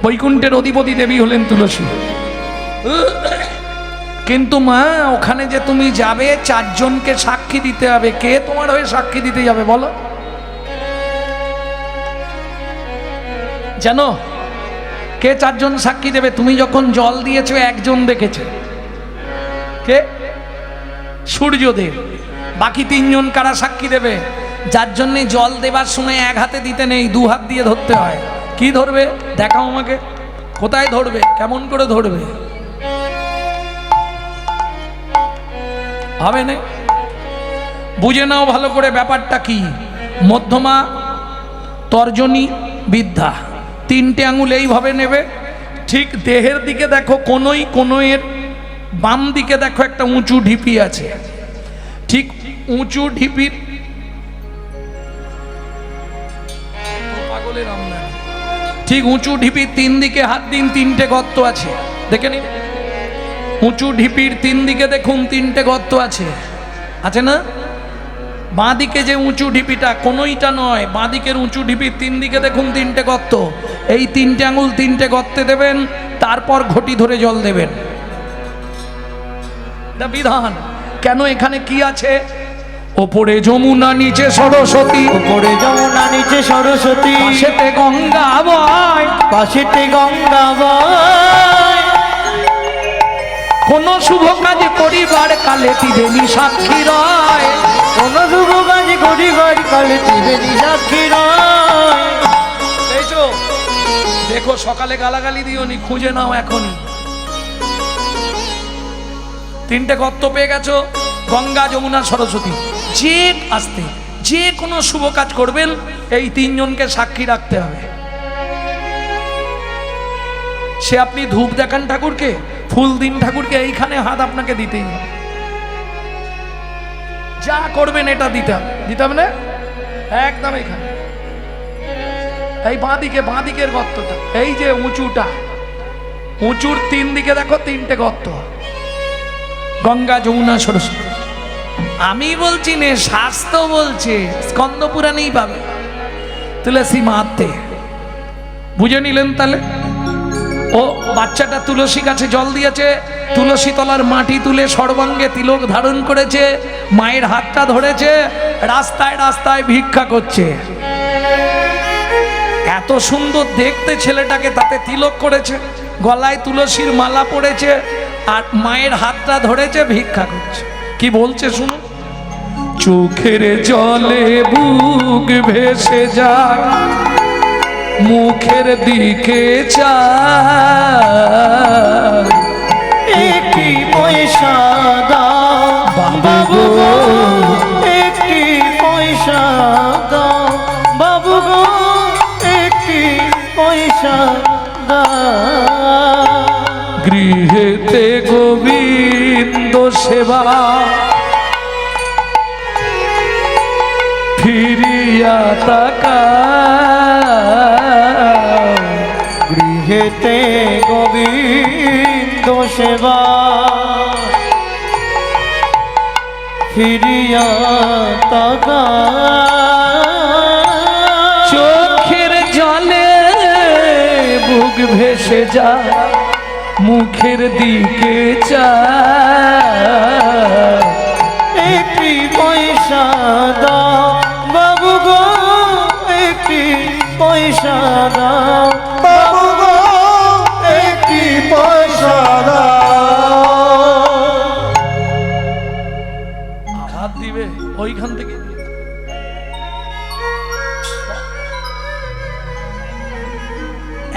S1: বৈকুণ্ঠের অধিপতি দেবী হলেন তুলসী। কিন্তু মা, ওখানে যে তুমি যাবে 4 জনকে সাক্ষী দিতে হবে। কে তোমার হয়ে সাক্ষী দিতে যাবে বলো? জানো কে 4 জন সাক্ষী দেবে? তুমি যখন জল দিয়েছো 1 জন দেখেছে, কে? সূর্যদেব। বাকি 3 জন কারা সাক্ষী দেবে? যার জন্য জল দেবার সময় 1 হাতে দিতে নেই, 2 হাত দিয়ে ধরতে হয়। কি ধরবে দেখাও আমাকে, কোথায় ধরবে, কেমন করে ধরবে? হবে না? বুঝে নাও ভালো করে ব্যাপারটা কি। মধ্যমা, তর্জনী, বিদ্যা, 3টে আঙুল এইভাবে নেবে। ঠিক দেহের দিকে দেখো, কোনোয়ের বাম দিকে দেখো একটা উঁচু ঢিপি আছে। ঠিক উঁচু ঢিপির পাগলের আমদানি, ঠিক উঁচু ঢিপির 3 দিকে হাত দিন, 3টে গর্ত আছে, দেখে নিন। উঁচু ঢিপির 3 দিকে দেখুন 3টে গর্ত আছে, আছে না? বাঁ দিকে যে উঁচু ঢিপিটা, কোনোইটা নয়, বাঁ দিকের উঁচু ঢিপির 3 দিকে দেখুন 3টে গর্ত। এই 3টে আঙুল 3টে গর্তে দেবেন, তারপর ঘটি ধরে জল দেবেন। এটা বিধান। কেন? এখানে কি আছে? ওপরে যমুনা, নিচে সরস্বতী,
S2: উপরে যমুনা, নিচে সরস্বতী,
S1: পাশেতে গঙ্গা বয়,
S2: পাশেতে গঙ্গা বয়।
S1: কোন শুভ কাজ করিবার কালে ত্রিবেণী সাক্ষী রয়,
S2: কোন শুভ কাজ করিবার কালে ত্রিবেণী সাক্ষী রয়।
S1: দেখো দেখো, সকালে গালাগালি দিওনি, খুঁজে নাও এখনই। 3টে গর্ত পেয়ে গেছো, গঙ্গা, যমুনা, সরস্বতী। যে কোনো শুভ কাজ করবেন, এই 3 জনকে সাক্ষী রাখতে হবে। সে আপনি ধূপ দেখান ঠাকুরকে, ফুল দিন ঠাকুরকে, এইখানে হাত আপনাকে দিতেই হবে। যা করবেন এটা দিতে হবে, দিতে হবে না একদম। এখানে এই বাঁ দিকের গর্তটা, এই যে উঁচুটা, উঁচুর 3 দিকে দেখো 3টে গর্ত, গঙ্গা যমুনা সরস্বতী। আমি বলছি নে, শাস্ত্র বলছে, স্কন্দ পুরাণেই পাবে। তুলসী মাতে বুঝে নিলেন তাহলে? ও বাচ্চাটা তুলসী গাছে জল দিয়েছে, তুলসী তলার মাটি তুলে সর্বাঙ্গে তিলক ধারণ করেছে, মায়ের হাতটা ধরেছে, রাস্তায় রাস্তায় ভিক্ষা করছে। এত সুন্দর দেখতে ছেলেটাকে, তাতে তিলক করেছে, গলায় তুলসীর মালা পড়েছে, আর মায়ের হাতটা ধরেছে, ভিক্ষা করছে। কি বলছে শুনুন। চোখের জলে বুক ভেসে যায়, মুখের দিকে চায়,
S2: একটি পয়সা দাও বাবু গো, একটি পয়সা দাও বাবু গো, একটি পয়সা দাও।
S1: গৃহেতে গোবিন্দ সেবা ফিরিয়া তাকাও,
S2: গৃহেতে গোবিন্দ সেবা ফিরিয়া তাকাও।
S1: চোখের জলে বুক ভেসে যায়, মুখের দিকে চায়,
S2: একটি পয়সা দাও বাবু গো, একটি পয়সা দাও
S3: বাবু গো একটি পয়সা দাও।
S1: হাত দিবে ওইখান থেকে।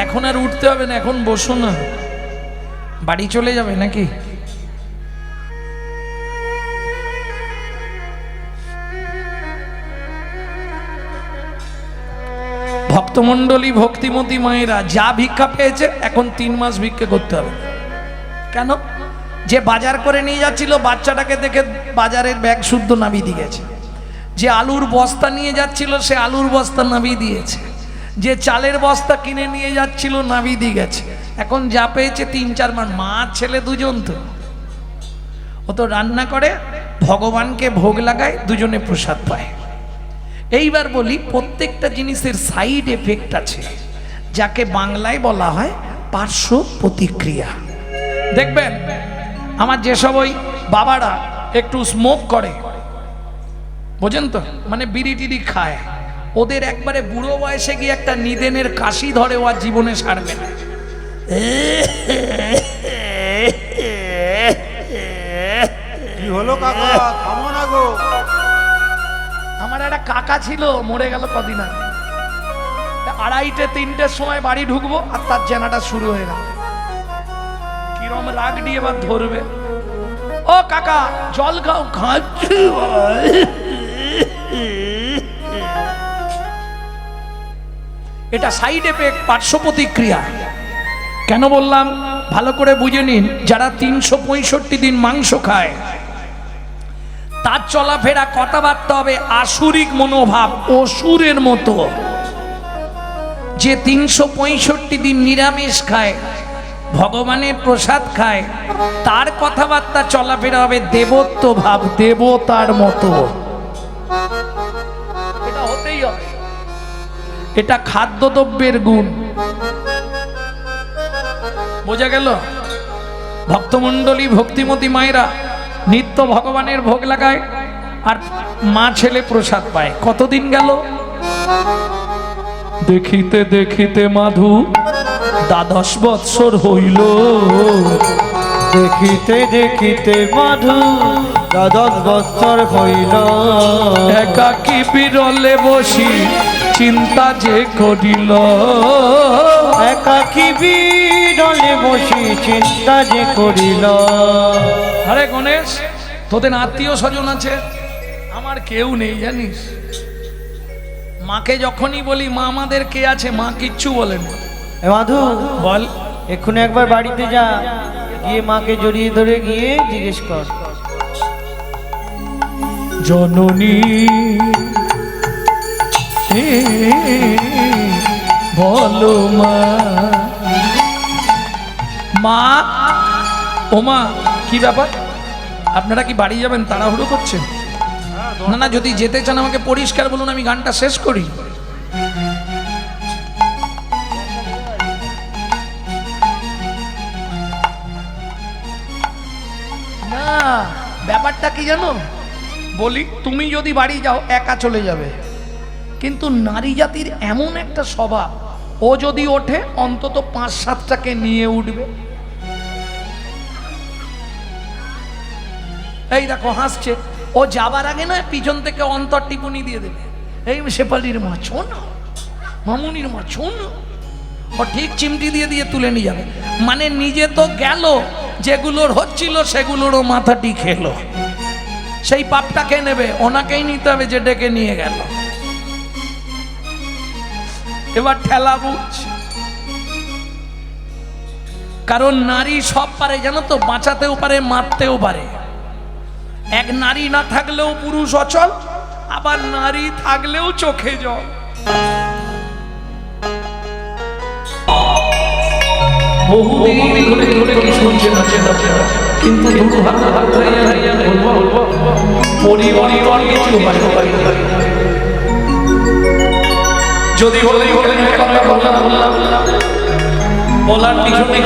S1: এখন আর উঠতে হবে না, এখন বসো না, বাড়ি চলে যাবে নাকি? ভক্তমণ্ডলী, ভক্তিমতী মায়েরা যা ভিক্ষা পেয়েছে, এখন 3 মাস ভিক্ষা করতে হবে। কেন? যে বাজার করে নিয়ে যাচ্ছিল, বাচ্চাটাকে দেখে বাজারের ব্যাগ শুদ্ধ নামিয়ে দিয়ে গেছে। যে আলুর বস্তা নিয়ে যাচ্ছিল, সে আলুর বস্তা নামিয়ে দিয়েছে। যে চালের বস্তা কিনে নিয়ে যাচ্ছিল, নামিয়ে দিয়ে গেছে। এখন যা পেয়েছে 3-4 মাস, মা ছেলে দুজন, তো ও তো রান্না করে, ভগবানকে ভোগ লাগায়, দুজনে প্রসাদ পায়। এইবার বলি, প্রত্যেকটা জিনিসের সাইড এফেক্ট আছে, যাকে বাংলায় বলা হয় পার্শ্ব প্রতিক্রিয়া। দেখবেন আমার যেসব ওই বাবারা একটু স্মোক করে, বোঝেন তো, মানে বিড়ি টিড়ি খায়, ওদের একবারে বুড়ো বয়সে গিয়ে একটা নিদেনের কাশি ধরে, ও আর জীবনে সারবে না।
S3: কি হলো কাকা, থামো না গো।
S1: আমার একটা কাকা ছিল, মরে গেল কদিন আগে। 2:30-3টের সময় বাড়ি ঢুকবো, আর তার জেনাটা শুরু হয়ে গেল। কিরম রাগ নিয়ে এবার ধরবে, ও কাকা জল খাও, খাচ্ছি। এটা সাইড এফেক্ট, পার্শ্ব প্রতিক্রিয়া। কেন বললাম ভালো করে বুঝে নিন। যারা 365 দিন মাংস খায়, তার চলাফেরা, কথাবার্তা হবে আসুরিক মনোভাব, অসুরের মতো। যে 365 দিন নিরামিষ খায়, ভগবানের প্রসাদ খায়, তার কথাবার্তা চলাফেরা হবে দেবত্ব ভাব, দেবতার মতো। এটা হতেই হবে, এটা খাদ্যদ্রব্যের গুণ। বোঝা গেল? ভক্তমণ্ডলী, ভক্তিমতী মায়েরা নিত্য ভগবানের ভোগ লাগায়, আর মা ছেলে প্রসাদ পায়। কতদিন গেল? দেখিতে দেখিতে মাধু 10 বৎসর হইল,
S2: দেখিতে দেখিতে মাধু 10 বৎসর হইল।
S1: একাকী বিরলে বসি চিন্তা যে করিল,
S2: একাকী বিরলে বসি চিন্তা যে করিল।
S1: আরে গণেশ, তোদের আত্মীয় স্বজন আছে, আমার কেউ নেই জানিস। মাকে যখনই বলি মা আমাদের কে আছে, মা কিচ্ছু বলে না।
S2: এ মাধু,
S1: বল।
S2: এক্ষুনি একবার বাড়িতে যা, গিয়ে মাকে জড়িয়ে ধরে গিয়ে জিজ্ঞেস কর,
S1: জননী হে বলো মা। মা, ও মা, কি ব্যাপার? আপনারা কি বাড়ি যাবেন, তাড়াহুড়ো করছেন? না না, যদি যেতে চান আমাকে পরিষ্কার বলুন, আমি গানটা শেষ করি। না, ব্যাপারটা কি জানো বলি, তুমি যদি বাড়ি যাও একা চলে যাবে, কিন্তু নারী জাতির এমন একটা স্বভাব, ও যদি ওঠে অন্তত ৫-৭টাকে নিয়ে উঠবে। এই দেখো হাসছে, ও যাবার আগে না পিছন থেকে অন্তর টিপুনি দিয়ে দেবে, এই শেফালির মা শোন, মামুনির মা শোন, ও ঠিক চিমটি দিয়ে দিয়ে তুলে নিয়ে যাবে। মানে নিজে তো গেল, যেগুলোর হচ্ছিল সেগুলোরও মাথাটি খেলো, সেই পাপটাকে নেবে, ওনাকেই নিতে হবে যে ডেকে নিয়ে গেল। এবার ঠেলা বুঝ, কারণ নারী সব পারে জানো তো, বাঁচাতেও পারে, মারতেও পারে। এক নারী না থাকলেও পুরুষ অচল, আবার নারী থাকলেও চোখে জল। বহুদিন ধরে ধরে শুনছেন, কিন্তু পরিবার কিছু যদি বলার পিছনে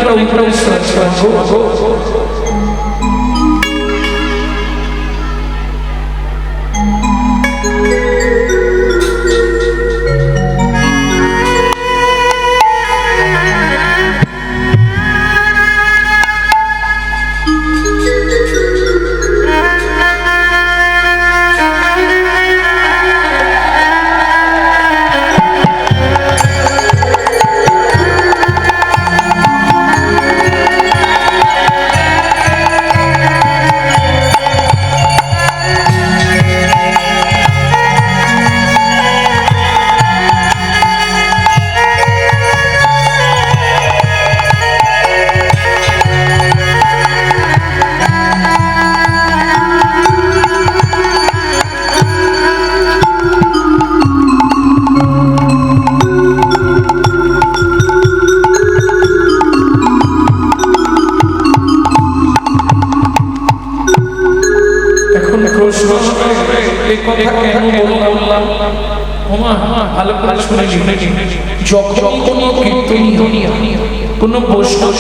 S1: কোনো বৈষ্ণব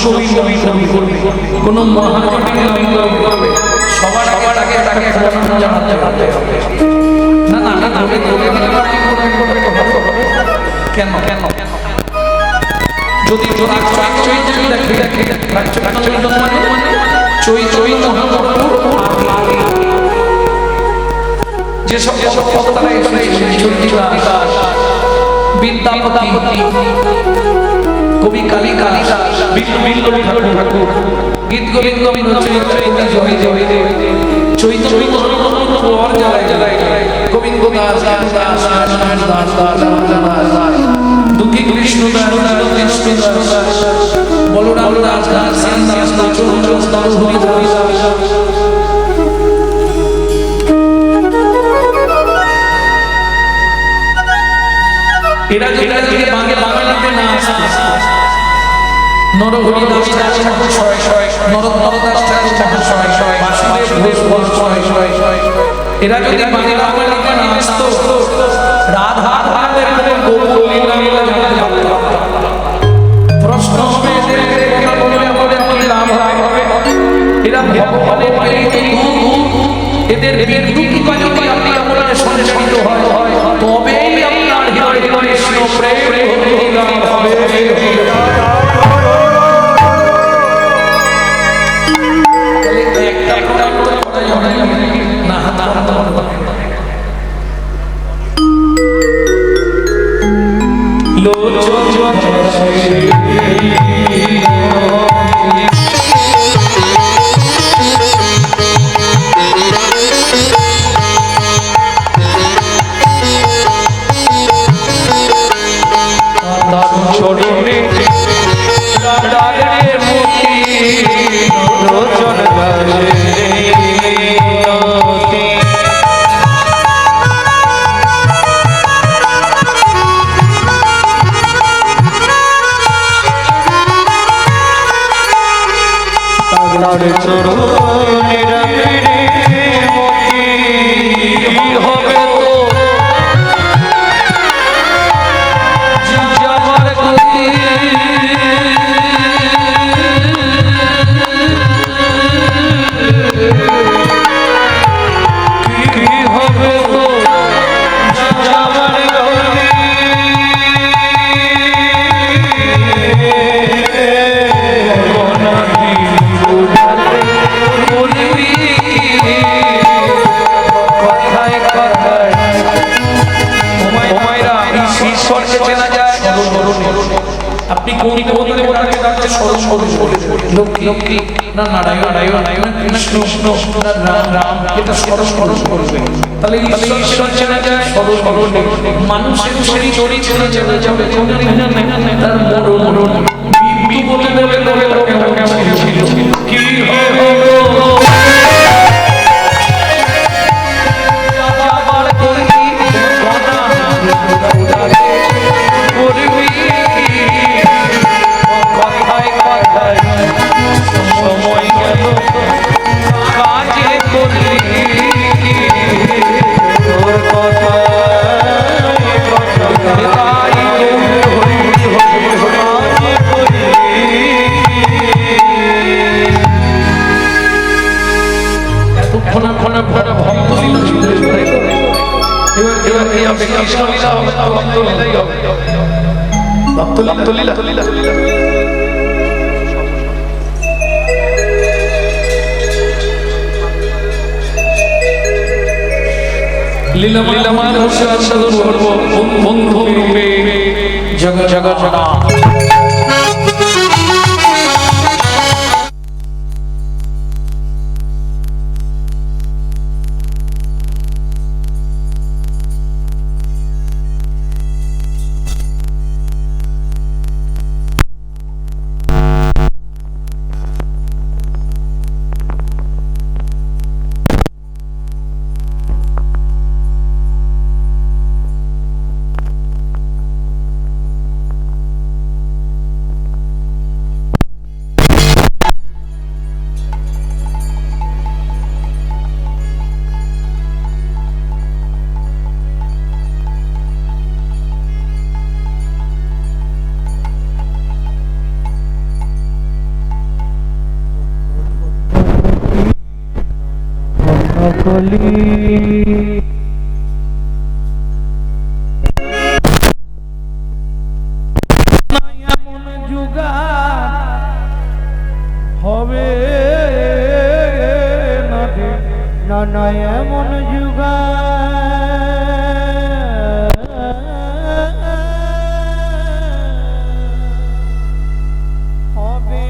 S1: কোনো মহাজনের সবার আগে তাকে জানাতে হবে। না না না, কেন কেন যদি যেসব বিদ্যাপতি, কবি কালিদাস, ঠাকুর, গীত গোবিন্দ, চৈতন্য গোবিন্দ দাস, দুঃখী কৃষ্ণ দাস, বলরাম দাস, এরা যদি বাংলাতে না আসতে, নরহরি দাস নরোত্তম দাস এরা যদি বাংলাতে না আসতো, রাধা প্রশ্ন হবে এরা ভগবানের এদের আপনি আমাদের সঞ্চারিত হয়, তবেই আপনার হৃদয় কৃষ্ণ প্রেম হবে।
S2: তার চরণে রাখি রে মতি
S1: হবে তো যাবার গতি কি হবে তো যাবার গতি কথায় কথায় ঈশ্বরকে চেনা যায় আপনি কোন কোন দেবতাকে ডাকতে স্মরণ বলে লক্ষ্মী না নারায়ণ না কৃষ্ণ না রাম রাম এটা স্মরণ করবে তাহলে ঈশ্বর চেনা যায় স্মরণ মানুষের চরিত্র চেনা যাবে তার মরণ মৃত্যু বলে কেমন ছিল কি হলো সময় গেল কাজে করলি তোর কথা এতক্ষণ ভক্ত লীলা ছিল এবার এই হবে কৃষ্ণ লীলা হবে তা ভক্ত লীলাই হবে ভক্ত লীলা লীলামার বসে আচ্ছাদন করবো বন্ধু রূপে জগৎ
S2: কলি এমন যুগা হবে না এমন যুগা হবে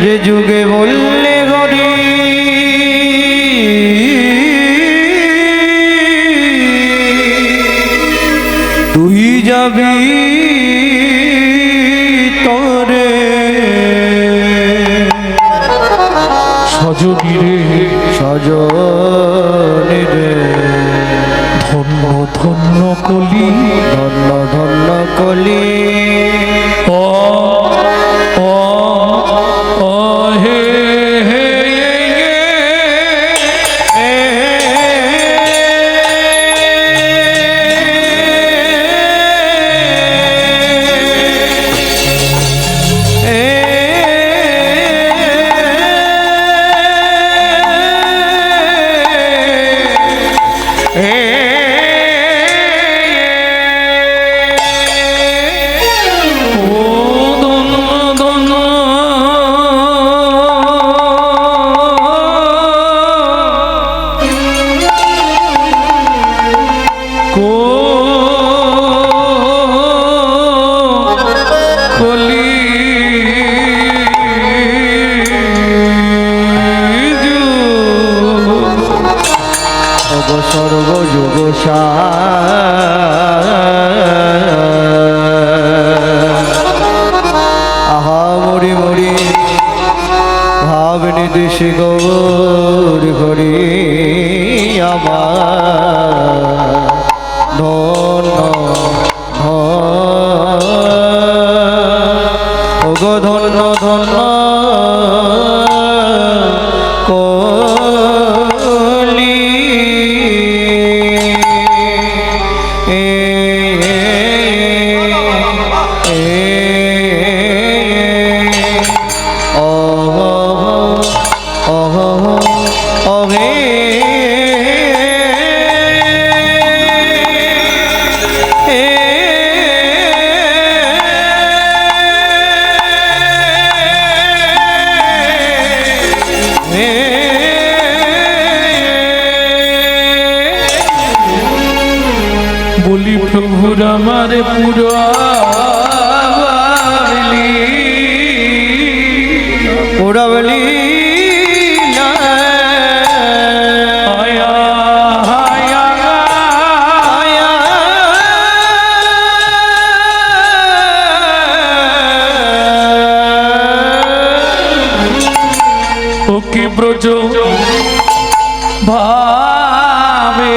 S2: যে যুগে বললে গরি তুই যাবি তরে
S1: সজগিরে
S2: সজনি রে
S1: ধন্য ধন্য কলি
S2: ধন্য ধন্য কলি
S1: ও হে হে
S2: দেশ গৌর হরি আমার ধন্য ওগো ধন্য ধন্য কলি
S1: বলি প্রভুর আমার
S2: পুরবলি
S1: আয়া আয়া ওকে ব্রজ ভাবে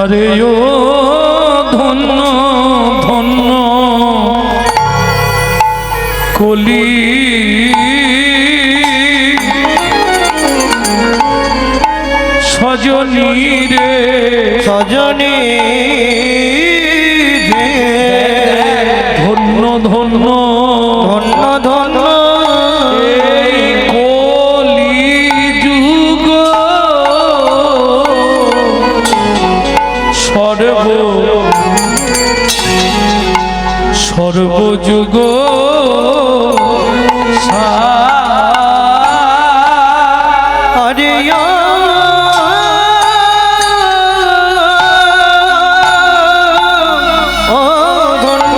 S1: আরে ও ধন্য ধন্য কলি সজনী রে
S2: সজনী রে
S1: ধন্য ধন্য
S2: ধন্য ধন্য
S1: এই কলি যুগ সর্বযুগ
S2: হরিয়া ও ধন্য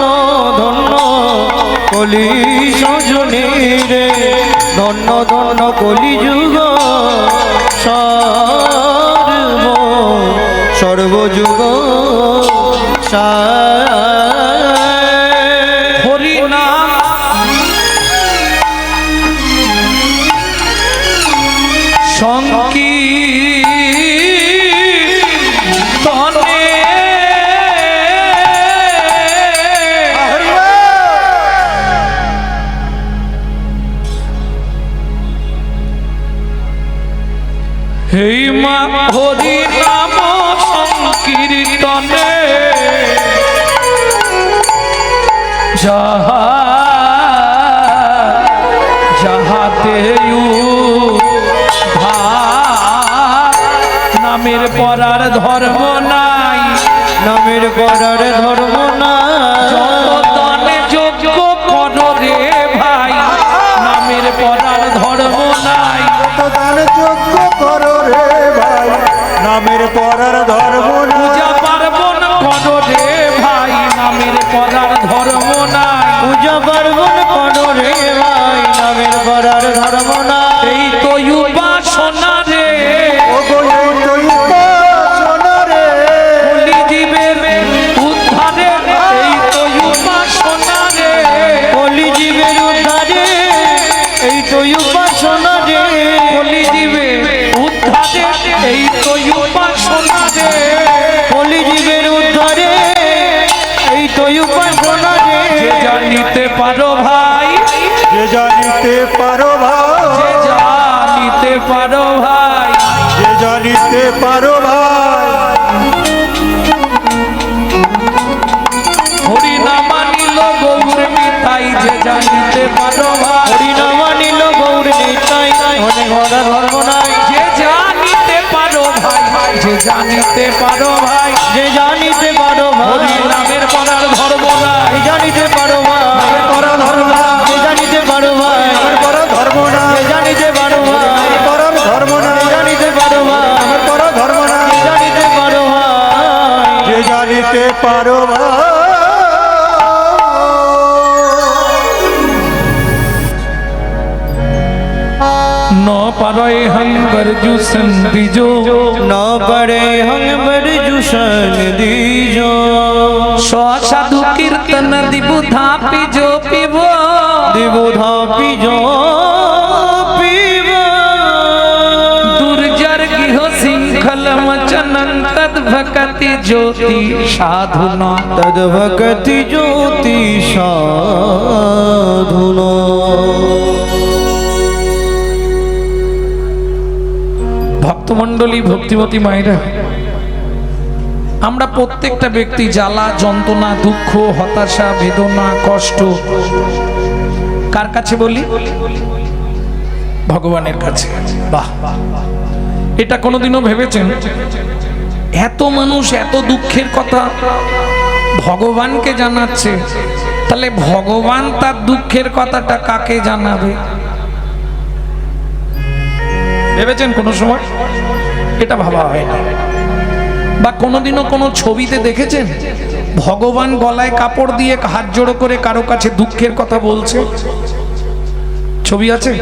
S2: ধন্য কলি সজনী রে ধন্য ধন্য কলি যুগ সর্বযুগ
S1: হরিনাম সংকীর্তনে হেই মা হরি নাম সংকীর্তনে যাহা পরার ধর্ম নাই,
S2: নামের পরার ধর্ম না।
S1: যত দানে যোগ্য করো রে ভাই, নামের পরার ধর্ম নাই।
S3: যত দান যোগ্য করো রে ভাই, নামের পরার ধর্ম না।
S1: পূজা পার্বণ করো রে ভাই, নামের পরার ধর্ম নাই।
S2: পূজা পার্বণ করো রে ভাই, নামের পরার ধর্ম না।
S1: এই তো উপাসনা রে,
S3: ও গো এই তো উপাসনা রে,
S1: কলি জীবের উদ্ধারে, এই তো উপাসনা রে।
S2: কলি জীবের উদ্ধারে, এই তো উপাসনা রে।
S1: কলি জীবের উদ্ধারে, এই তো উপাসনা রে।
S2: কলি জীবের উদ্ধারে, এই তো উপাসনা রে।
S1: যে জানিতে পারো ভাই,
S3: যে জানিতে পারো ভাই,
S1: যে জানিতে পারো ভাই,
S3: যে জানিতে পারো ভাই,
S1: হরি নাম নিল গৌর মিতাই, যে জানিতে পারো ভাই।
S2: হরিনাম নিল গৌর নিতাই, অনেক ঘোড়া ধর্ম নাই।
S1: যে জানিতে পারো ভাই, যে জানিতে পারো ভাই,
S2: যে জানিতে পারো
S1: হরি
S2: ভাই,
S1: নামের পরার ধর্ম নাই।
S2: যে জানিতে পারো ভাই,
S3: পরার ধর্ম না,
S2: যে জানিতে পারো ভাই,
S3: পরার ধর্ম না,
S2: যে জানিতে পারো ভাই,
S3: পরার ধর্ম না,
S2: যে জানিতে পারো ভাই,
S3: পরার ধর্ম না,
S2: যে জানিতে পারো ভাই।
S3: যে জানিতে পারো ভাই।
S1: ন পারয় হং বরজু সন্দিজো,
S2: ন পরে হং বরজুষণ দিজো।
S1: সাধু কীর্তন দিবু ধাপি জো পিব,
S2: দিবুধা পিজো পিব।
S1: দুর্জর গৃহ শৃঙ্খল মচনন তদ ভকতি জ্যোতি সাধুনা।
S2: তদ ভকতি জ্যোতি সাধুনা।
S1: ভক্তমণ্ডলী, ভক্তিমতী মায়েরা, আমরা প্রত্যেকটা ব্যক্তি জ্বালা যন্ত্রণা দুঃখ হতাশা বেদনা কষ্ট কার কাছে বলি? ভগবানের কাছে। বাহ, এটা কোনোদিনও ভেবেছেন এত মানুষ এত দুঃখের কথা ভগবানকে জানাচ্ছে, তাহলে ভগবান তার দুঃখের কথাটা কাকে জানাবে? ভেবেছেন কোনো সময়? এটা ভাবা হয় না। বা কোনোদিনও কোনো ছবিতে দেখেছেন ভগবান গলায় কাপড় দিয়ে হাত জোড়ো করে কারো কাছে দুঃখের কথা বলছে? ছবি আছে?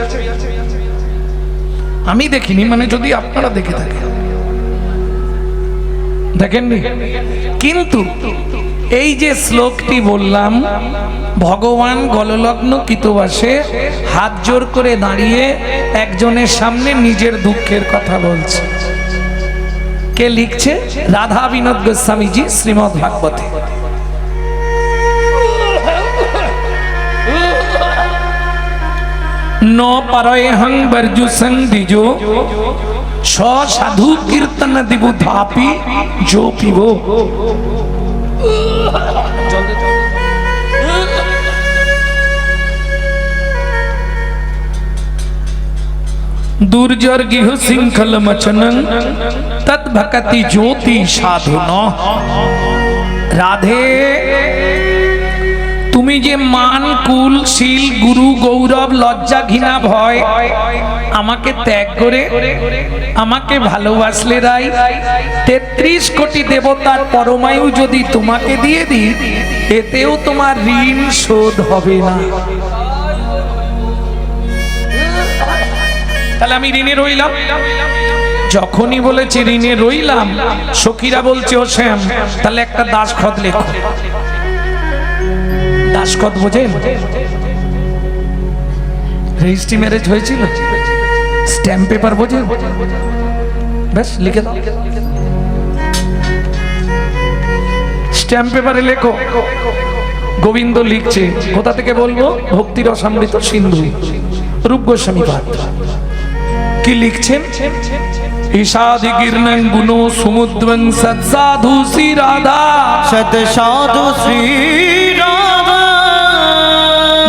S1: আমি দেখিনি, মানে যদি আপনারা দেখে থাকেন, দেখেননি? কিন্তু এই যে শ্লোকটি বললাম, ভগবান গললগ্ন কৃতবাসে হাত জোর করে দাঁড়িয়ে একজনের সামনে নিজের দুঃখের কথা বলছে। কে লিখছে? রাধা বিনোদ গোস্বামীজি শ্রীমদ্ ভাগবতে। ন পারয় হং বরজু সন্দিজো, সাধু কীর্তন দিবু ধাপি জো পিব। দুর্জর গৃহ শৃঙ্খল মচনং তৎ ভকতি জ্যোতি সাধুনা। রাধে, তুমি যে মান কুল শীল গুরু গৌরব লজ্জা ঘৃণা ভয় আমাকে ত্যাগ করে আমাকে ভালোবাসলে রাই, ৩৩ কোটি দেবতার পরমায়ু যদি তোমাকে দিয়ে দিই, এতেও তোমার ঋণ শোধ হবে না। তাহলে আমি ঋণে রইলাম? যখনই বলেছি ঋণে রইলাম, সখীরা বলছে ও শ্যাম তাহলে একটা দাসখত লেখো। দাসখত বোঝেন? রেজিস্ট্রি ম্যারেজ হয়েছিল, স্ট্যাম্প পেপার বোঝেন? বেশ লিখে দাও, স্ট্যাম্প পেপারে লেখো। গোবিন্দ লিখছে, কোথা থেকে বলবো? ভক্তির অসমৃত সিন্ধু, রূপ গোস্বামী পাত্র। কি লিখছেন? ঈশাদি গির্ণং গুণো সমুদ্রং সৎসাধু শ্রী রাধা,
S2: সত সাধু শ্রী রাধা।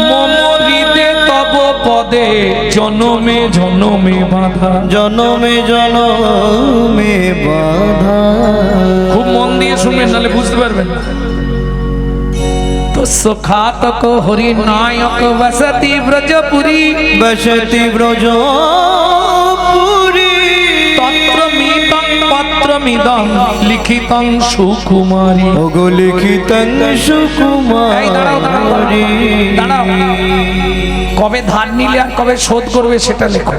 S1: মম হৃদে তব পদ পদে জনমে জনমে বাঁধা।
S2: জনমে জনমে বাধা।
S1: খুব মন দিয়ে শুনবেন, নাহলে বুঝতে পারবেন না। তো সুখাতক হরি নায়ক বসতি ব্রজপুরী,
S2: বসতি ব্রজপুরী।
S1: তত্র মিতং পত্রমিদং লিখিতং সুকুমারী।
S2: ওগো লিখিতং
S1: এই দাঁড়াও, দাঁড়াও,
S2: সুকুমারী।
S1: দাঁড়াও। কবে ধার নিলে আর কবে শোধ করবে সেটা লেখো।